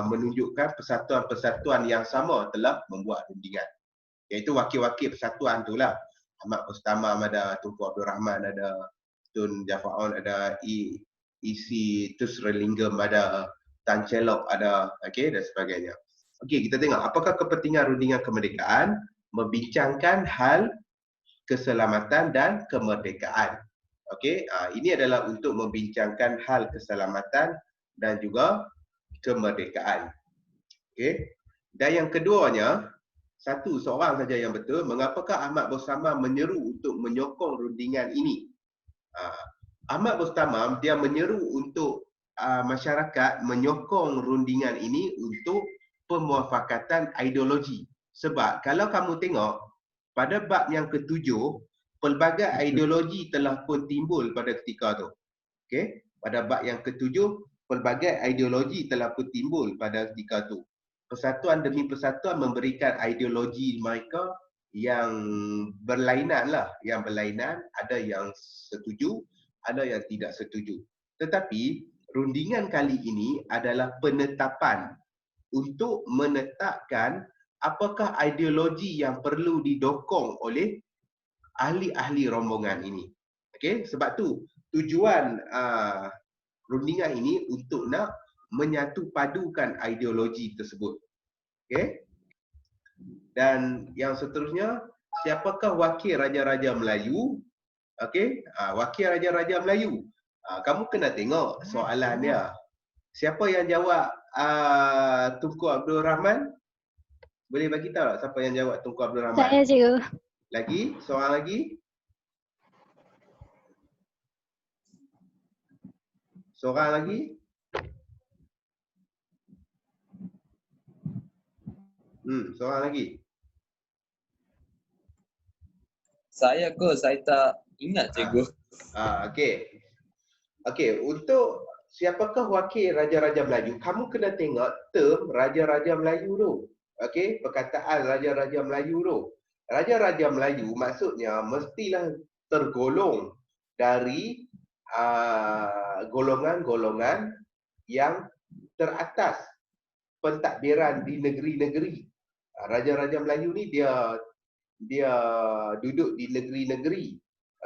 menunjukkan persatuan-persatuan yang sama telah membuat rundingan. Iaitu wakil-wakil persatuan tu lah. Ahmad Mustamam ada, Tunku Abdul Rahman ada, Tun Jafaon ada, EC Tusrelingam ada, Tan Chelok ada, okey, dan sebagainya. Okey, kita tengok apakah kepentingan rundingan kemerdekaan membincangkan hal keselamatan dan kemerdekaan. Okey, ini adalah untuk membincangkan hal keselamatan dan juga kemerdekaan. Okey. Dan yang keduanya, seorang saja yang betul, mengapakah Ahmad Mustamam menyeru untuk menyokong rundingan ini? Ahmad Mustamam dia menyeru untuk masyarakat menyokong rundingan ini untuk pemuafakatan ideologi. Sebab kalau kamu tengok pada bab yang ke-7, pelbagai ideologi telah pun timbul pada ketika tu. Okey, pada bab yang ke-7, pelbagai ideologi telah pun timbul pada ketika tu. Persatuan demi persatuan memberikan ideologi mereka yang berlainan lah, yang berlainan, ada yang setuju, ada yang tidak setuju. Tetapi rundingan kali ini adalah penetapan untuk menetapkan apakah ideologi yang perlu didokong oleh ahli-ahli rombongan ini. Okey, sebab tu tujuan rundingan ini untuk nak menyatu padukan ideologi tersebut. Okey. Dan yang seterusnya, siapakah wakil raja-raja Melayu? Okey, wakil raja-raja Melayu. Kamu kena tengok soalan dia. Siapa yang jawab Tunku Abdul Rahman? Boleh bagi tahu tak siapa yang jawab Tunku Abdul Rahman? Saya cikgu. Lagi? Seorang lagi? Seorang lagi? Seorang lagi? Saya tak ingat cikgu. Okey. Okey, untuk siapakah wakil Raja-Raja Melayu, kamu kena tengok term Raja-Raja Melayu tu. Okey, perkataan Raja-Raja Melayu tu. Raja-Raja Melayu maksudnya mestilah tergolong dari golongan-golongan yang teratas pentadbiran di negeri-negeri. Raja-Raja Melayu ni dia duduk di negeri-negeri.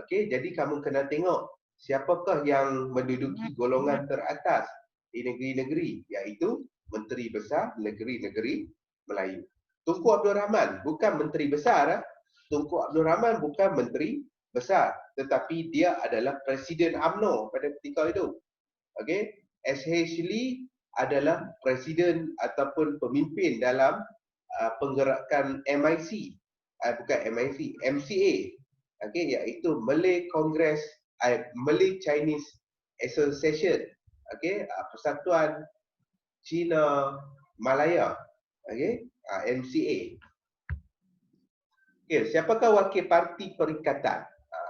Okey, jadi kamu kena tengok siapakah yang menduduki golongan teratas di negeri-negeri, iaitu Menteri Besar Negeri-Negeri Melayu. Tunku Abdul Rahman bukan Menteri Besar. Tunku Abdul Rahman bukan Menteri Besar, tetapi dia adalah Presiden UMNO pada ketika itu. Okey, S.H. Lee adalah presiden ataupun pemimpin dalam penggerakan MIC. bukan MIC, MCA. Okey, iaitu Malay Chinese Association. Okey, Persatuan Cina Malaya. Okey, MCA. Okey, siapakah wakil parti perikatan?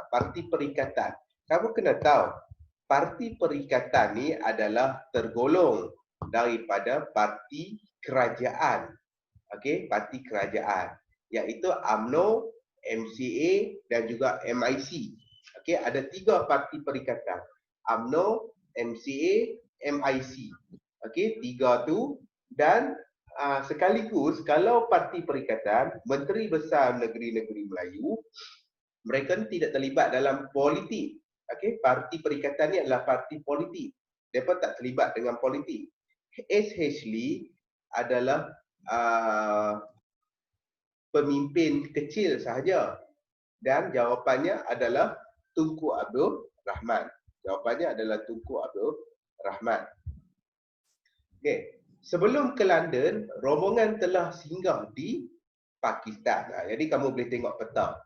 Parti perikatan. Kamu kena tahu, parti perikatan ni adalah tergolong daripada parti kerajaan. Okey, parti kerajaan, iaitu UMNO, MCA dan juga MIC. Okey, ada 3 parti perikatan. UMNO, MCA, MIC. Okey, 3 tu. Dan sekaligus kalau parti perikatan, Menteri Besar Negeri-Negeri Melayu, mereka tidak terlibat dalam politik. Okey, parti perikatan ni adalah parti politik. Mereka tak terlibat dengan politik. SH Lee adalah pemimpin kecil sahaja. Dan jawapannya adalah Tunku Abdul Rahman. Jawapannya adalah Tunku Abdul Rahman. Okey, sebelum ke London, rombongan telah singgah di Pakistan. Jadi kamu boleh tengok peta.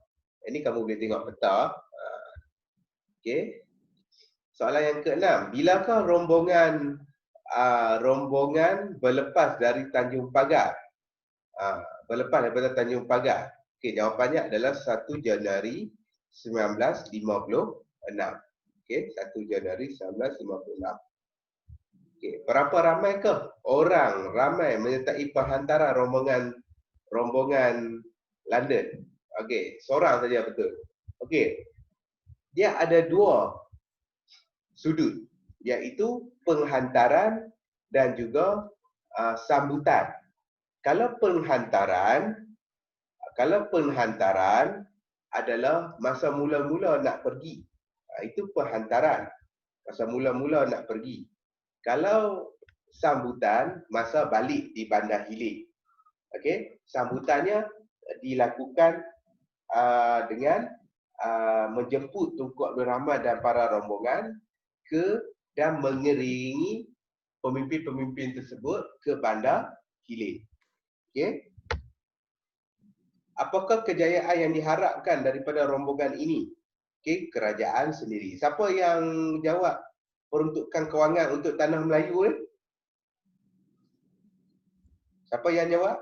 Ini kamu boleh tengok peta. Okey. Soalan yang ke-6, bilakah rombongan berlepas dari Tanjung Pagar? Berlepas daripada Tanjung Pagar. Okey, jawapannya adalah 1 Januari 1956. Okey, 1 Januari 1956. Okey, berapa ramaikah orang ramai menyertai perhantaran rombongan London? Okey, seorang saja betul. Okey. Dia ada 2 sudut, iaitu penghantaran dan juga sambutan. Kalau penghantaran adalah masa mula-mula nak pergi. Itu penghantaran. Masa mula-mula nak pergi. Kalau sambutan, masa balik di Bandar Hilir. Okey, sambutannya dilakukan dengan menjemput Tunku Abdul Rahman dan para rombongan dan mengiringi pemimpin-pemimpin tersebut ke Bandar Hilir. Okey. Apakah kejayaan yang diharapkan daripada rombongan ini? Okey, kerajaan sendiri. Siapa yang jawab peruntukan kewangan untuk tanah Melayu ni? Siapa yang jawab?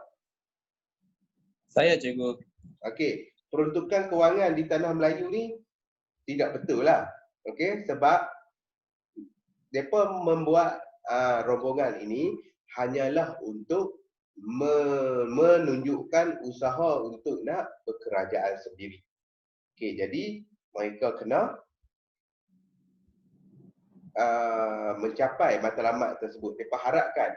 Saya, cikgu. Okey, peruntukan kewangan di tanah Melayu ni tidak betul lah. Okey, sebab mereka membuat rombongan ini hanyalah untuk menunjukkan usaha untuk nak berkerajaan sendiri. Okey, jadi mereka kena mencapai matlamat tersebut. Mereka harapkan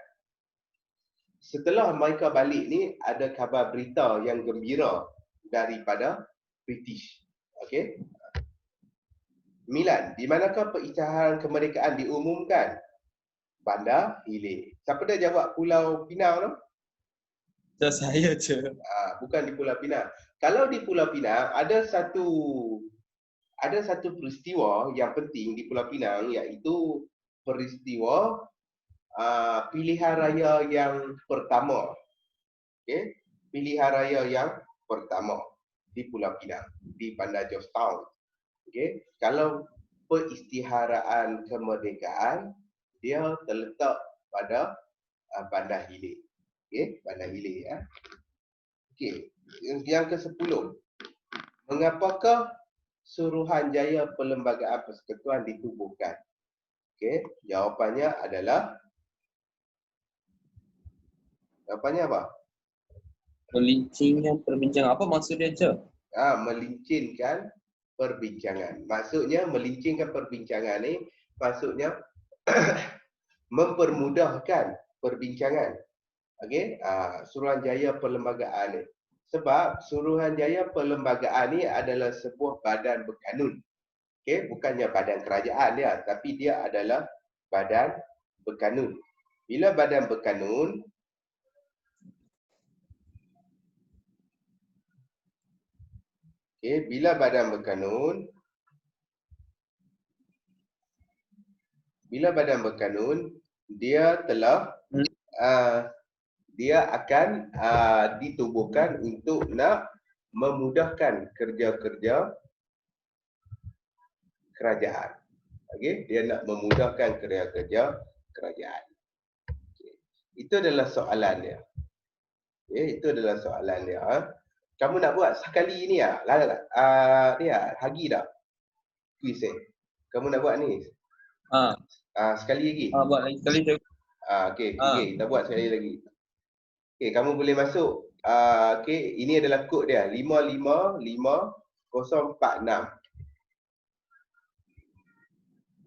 setelah mereka balik ni ada khabar berita yang gembira daripada British. Okey. 9. Di manakah perisytiharan kemerdekaan diumumkan? Bandar Hilir. Siapa dah jawab Pulau Pinang tu? Saya je. Bukan di Pulau Pinang. Kalau di Pulau Pinang ada satu peristiwa yang penting di Pulau Pinang, iaitu peristiwa pilihan raya yang pertama. Okey, pilihan raya yang pertama di Pulau Pinang, di Bandar Georgetown. Okey, kalau perisytiharaan kemerdekaan dia terletak pada Bandar Hilir. Okey, Bandar Hilir ya. Okey, yang ke-10. Mengapakah Suruhanjaya Perlembagaan Persekutuan ditubuhkan? Okey, jawapannya adalah apa? Melincinkan perbincangan. Apa maksud dia, Cik? Melincinkan perbincangan. Maksudnya melincinkan perbincangan ni maksudnya mempermudahkan perbincangan. Okey, Suruhanjaya Perlembagaan ni. Sebab Suruhanjaya Perlembagaan ni adalah sebuah badan berkanun. Okey, bukannya badan kerajaan dia, tapi dia adalah badan berkanun. Bila badan berkanun, bila badan berkanun, dia telah dia akan ditubuhkan untuk nak memudahkan kerja-kerja kerajaan. Okey, dia nak memudahkan kerja-kerja kerajaan. Okay. Itu adalah soalan dia. Okay, itu adalah soalan dia. Kamu nak buat sekali ni ah? Ni ah, Hagi dah. Quiz Kamu nak buat ni? Sekali lagi. Buat lagi sekali saya. Okey, kita buat sekali lagi. Okey, kamu boleh masuk. Okey, ini adalah kod dia 555046.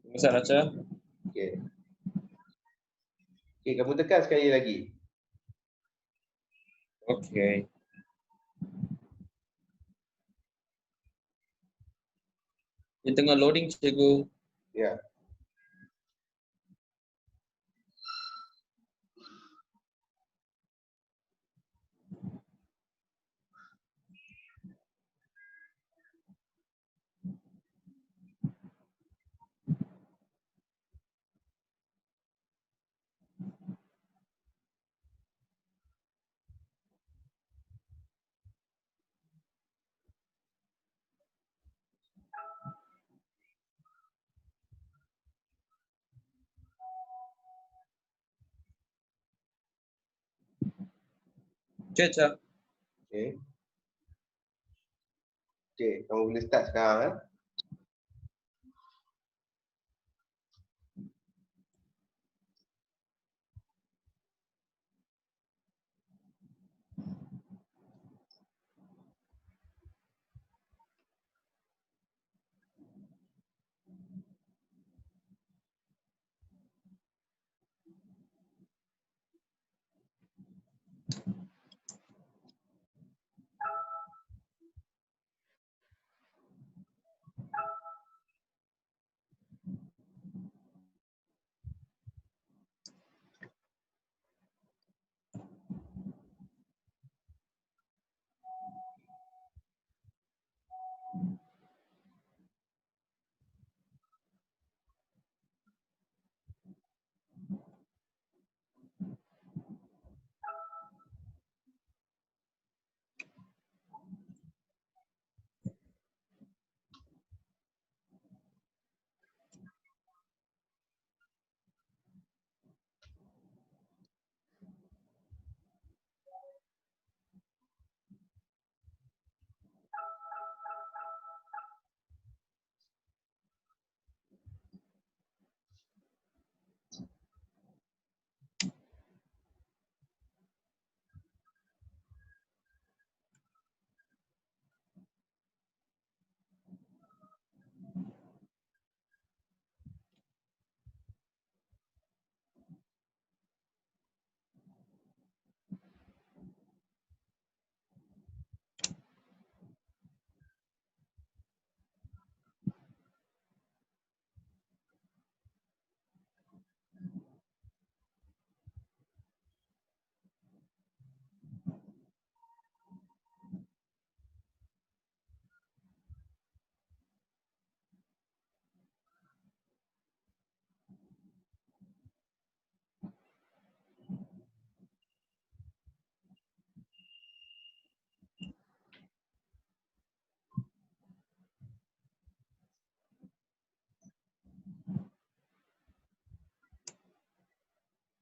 Besar Raca. Okey. Okey, kamu tekan sekali lagi. Okey. Dia tengah loading cikgu. Ya. Caca. Okey. Okey, kamu boleh start sekarang.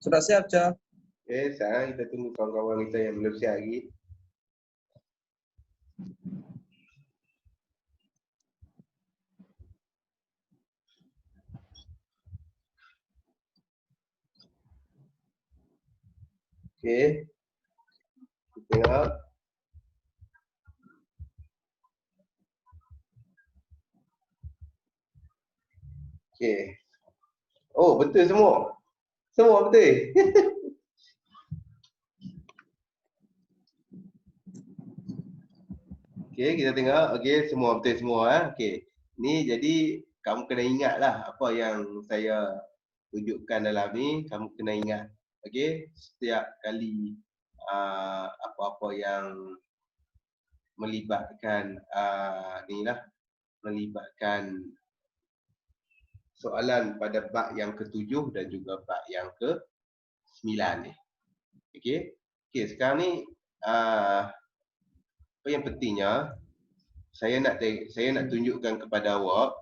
Sudah siap, Ca? Okey, sekarang kita tunggu kawan-kawan kita yang belum siap lagi. Okey. Kita tengok. Okey. Oh, betul semua. Semua betul. Okey, kita tengok. Okey, semua betul semua. Okey. Ni jadi kamu kena ingatlah apa yang saya tunjukkan dalam ni, kamu kena ingat. Okey, setiap kali apa-apa yang melibatkan melibatkan soalan pada bab yang ke-7 dan juga bab yang ke-9 ni. Okey. Okey, sekarang ni Apa yang pentingnya, saya nak tunjukkan kepada awak,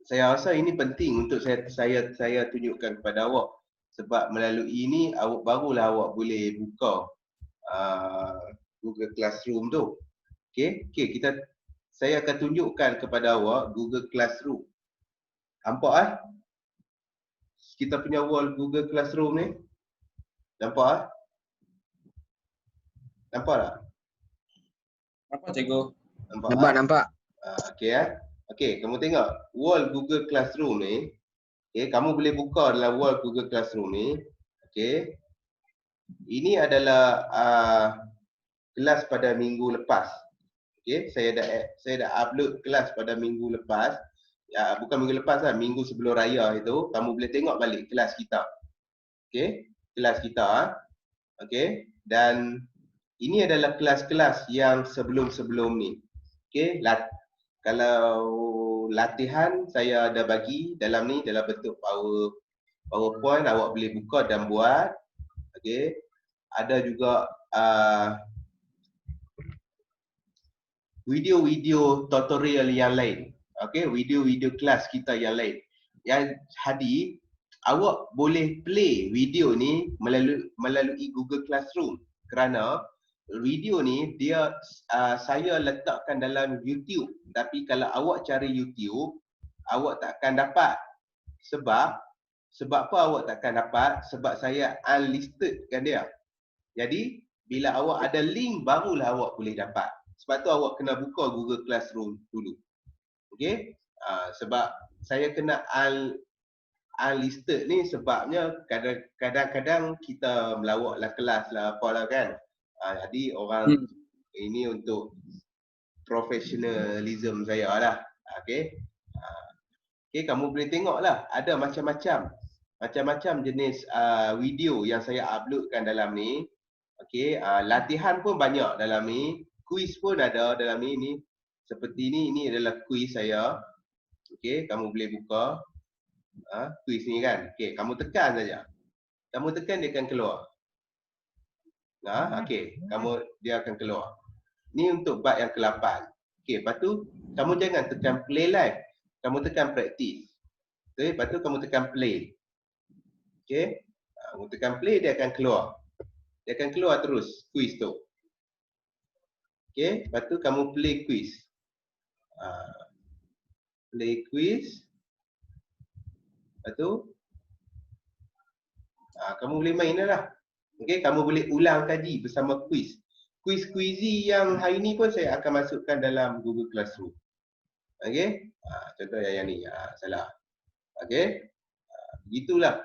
saya rasa ini penting untuk saya tunjukkan kepada awak, sebab melalui ini barulah awak boleh buka Google Classroom tu. Okey, saya akan tunjukkan kepada awak Google Classroom. Nampak kita punya wall Google Classroom ni? Nampak Nampak tak? Apa cikgu? Nampak. Okey, kamu tengok wall Google Classroom ni. Okey, kamu boleh buka dalam wall Google Classroom ni. Okey. Ini adalah kelas pada minggu lepas. Okey, saya dah upload kelas pada minggu lepas. Ya, bukan minggu lepas lah, minggu sebelum raya itu. Kamu boleh tengok balik kelas kita. Okey, kelas kita. Okey, dan ini adalah kelas-kelas yang sebelum-sebelum ni. Okey, kalau latihan saya ada bagi dalam ni dalam bentuk PowerPoint, awak boleh buka dan buat. Okey, ada juga video-video tutorial yang lain. Okey, video-video kelas kita yang lain. Yang Hadi, awak boleh play video ni melalui Google Classroom, kerana video ni dia saya letakkan dalam YouTube. Tapi kalau awak cari YouTube, awak takkan dapat. Sebab apa awak takkan dapat? Sebab saya unlisted kan dia. Jadi bila awak ada link, barulah awak boleh dapat. Sebab tu awak kena buka Google Classroom dulu. Okey? Sebab saya kena unlisted ni sebabnya kadang-kadang kita melawaklah kelas lah apalah kan. Jadi orang ini untuk professionalism saya lah. Okey. Okey, kamu boleh tengoklah, ada macam-macam jenis video yang saya uploadkan dalam ni. Okey, latihan pun banyak dalam ni, kuis pun ada dalam ni. Seperti ini adalah kuis saya. Okey, kamu boleh buka kuis ni kan. Okey, kamu tekan saja. Kamu tekan dia akan keluar. Okey, dia akan keluar. Ni untuk bab yang ke-8. Okey, lepas tu kamu jangan tekan play live. Kamu tekan practice. Okey, lepas tu kamu tekan play. Okey, kamu tekan play, dia akan keluar. Dia akan keluar terus kuis tu. Okey, lepas tu kamu play quiz. Play quiz. Lepas tu kamu boleh main lah. Okey, kamu boleh ulang kaji bersama quiz. Quiz-quizy yang hari ni pun saya akan masukkan dalam Google Classroom. Okey, contoh yang ni, salah. Okey, begitulah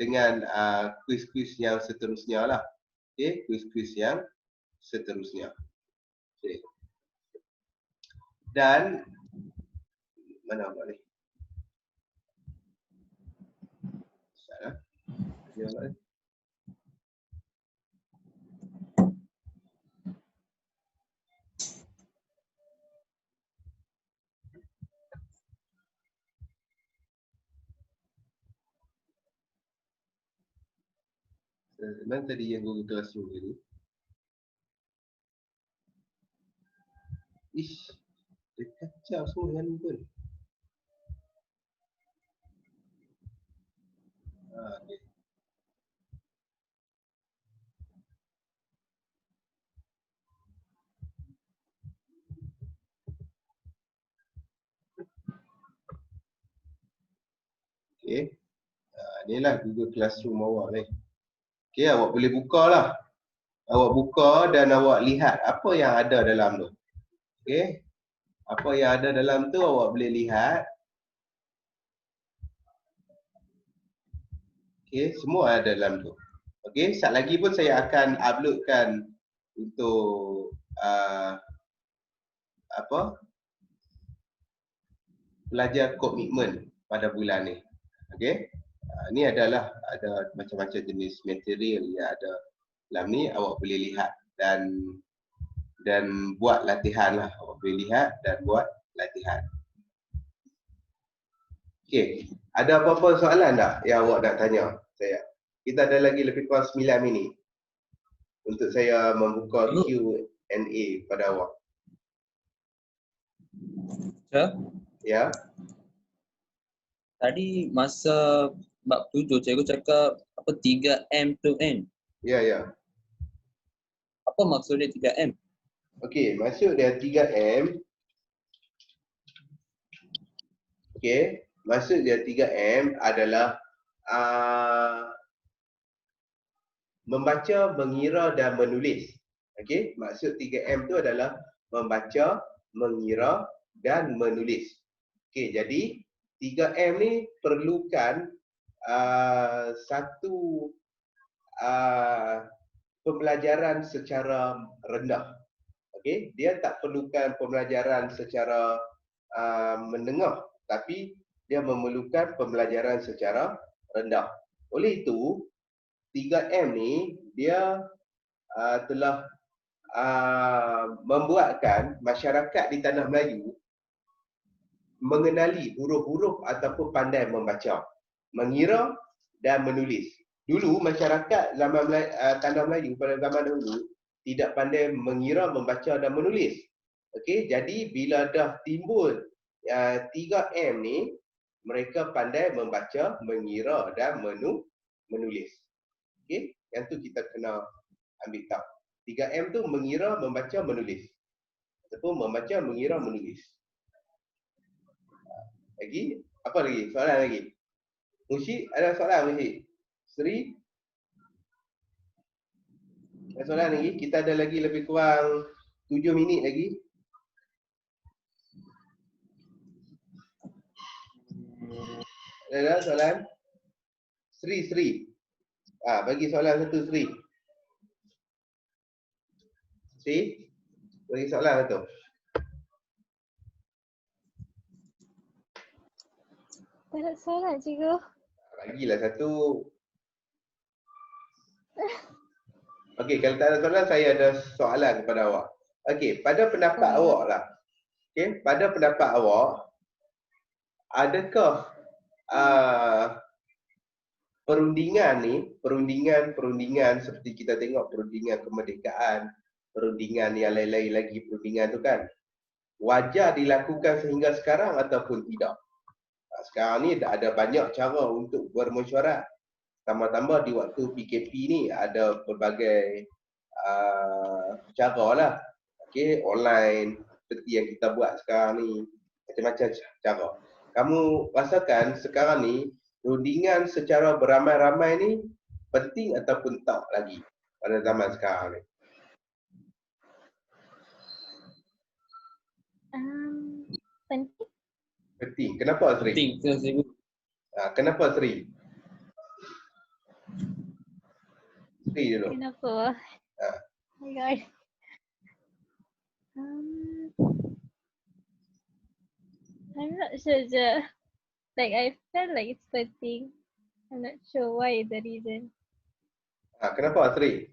dengan quiz-quiz yang seterusnya lah. Okey, quiz-quiz yang seterusnya. Okey. Dan mana buat ni? Salah. Dia buat ni. Mana tadi yang Google Classroom tadi? Ish, dia kacau semua dengan ni pun. Okay. Okay. Inilah Google Classroom awak ni. Okay, awak boleh buka lah. Awak buka dan awak lihat apa yang ada dalam tu. Okay. Apa yang ada dalam tu awak boleh lihat. Okay, semua ada dalam tu. Okay, sekejap lagi pun saya akan uploadkan untuk pelajar komitmen pada bulan ni. Okay, ni adalah ada macam-macam jenis material yang ada dalam ni, awak boleh lihat dan buat latihan lah. Awak boleh lihat dan buat latihan. Okay, ada apa-apa soalan tak yang awak nak tanya saya? Kita ada lagi lebih kurang 9 minit. untuk saya membuka Q&A pada awak. Ya. Ya. Tadi masa bab 7 cikgu cakap apa 3M to N. Ya, ya. Apa maksud dia 3M? Okey, maksud dia 3M. Okey, maksud dia 3M adalah membaca, mengira dan menulis. Okey, maksud 3M tu adalah membaca, mengira dan menulis. Okey, jadi 3M ni perlukan satu pembelajaran secara rendah. Okey, dia tak perlukan pembelajaran secara menengah, tapi dia memerlukan pembelajaran secara rendah. Oleh itu, 3M ni dia telah membuatkan masyarakat di Tanah Melayu mengenali huruf-huruf ataupun pandai membaca, mengira dan menulis. Dulu masyarakat zaman Tanah Melayu pada zaman dahulu tidak pandai mengira, membaca dan menulis. Okey, jadi bila dah timbul 3M ni, mereka pandai membaca, mengira dan menulis. Okey, yang tu kita kena ambil tahu. 3M tu mengira, membaca, menulis. Ataupun membaca, mengira, menulis. Lagi? Apa lagi? Soalan lagi? Musyid, ada soalan Musyid? Sri? Ada soalan lagi? Kita ada lagi lebih kurang 7 minit lagi. Ada soalan? Sri. Bagi soalan satu Sri. Sri, bagi soalan satu. Tak ada soalan cikgu. Bagilah satu. Okey, kalau tak ada soalan, saya ada soalan kepada awak. Okey, pada pendapat awak lah. Okey, pada pendapat awak, adakah perundingan seperti kita tengok perundingan kemerdekaan, perundingan yang lain-lain lagi perundingan tu kan, wajar dilakukan sehingga sekarang ataupun tidak? Sekarang ni ada banyak cara untuk bermesyuarat. Tambah-tambah di waktu PKP ni ada pelbagai cara lah. Okey, online seperti yang kita buat sekarang ni, macam-macam cara. Kamu rasakan sekarang ni perundingan secara beramai-ramai ni penting ataupun tak lagi pada zaman sekarang ni? Penting. Penting. Kenapa Sri? Penting ke cikgu? Kenapa Sri? Sri dulu. Kenapa? Oh my god. I'm not sure je. Like I felt like it's penting. I'm not sure why the reason. Kenapa Sri?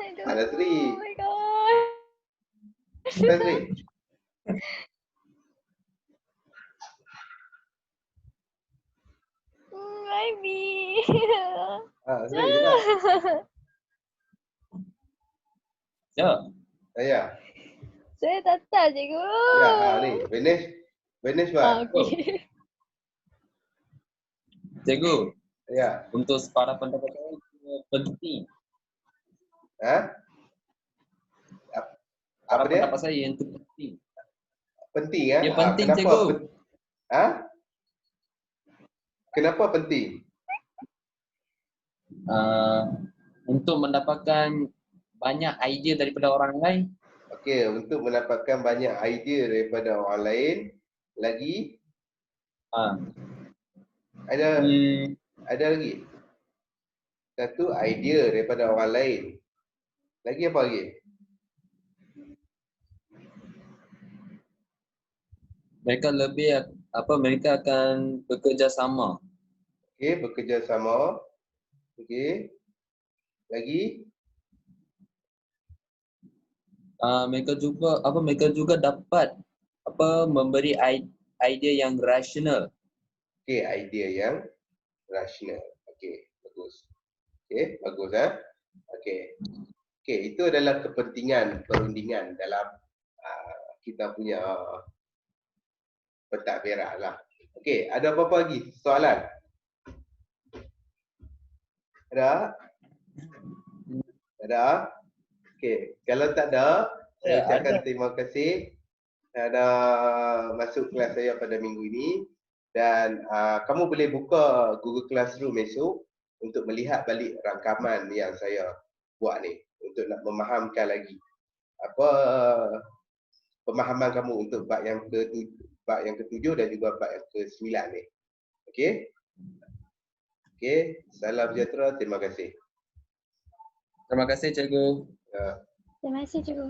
I don't Ada know. Sri. Oh my god. Ada Sri. Maybe. Sri cepat. Ya. Ya. Saya tak tahu cikgu. Ya, ni. Venice buat. Okay. Cikgu, Ya. untuk para pendapat saya penting. Apa dia? Pendapat saya yang itu penting. Penting ya? Ya penting Kenapa? cikgu. Kenapa penting? Untuk mendapatkan banyak idea daripada orang lain. Okey, untuk mendapatkan banyak idea daripada orang lain. Lagi? Ada lagi? Satu idea daripada orang lain. Lagi apa lagi? Mereka akan bekerjasama. Okey, bekerjasama. Okey. Lagi? Mereka juga dapat memberi idea yang rasional. Okey, idea yang rasional. Okey, bagus. Okey, bagus Okey. Okey, itu adalah kepentingan perundingan dalam kita punya pentadbiran lah. Okey, ada apa-apa lagi soalan? Ada? Ada? Okey, kalau tak ada, saya ucapkan terima kasih kerana masuk kelas saya pada minggu ini dan kamu boleh buka Google Classroom esok untuk melihat balik rangkaman yang saya buat ni untuk nak memahamkan lagi apa pemahaman kamu untuk bab yang ketujuh dan juga bab yang ke-9 ni. Okey? Okey, salam sejahtera, terima kasih. Terima kasih cikgu. Terima kasih cikgu.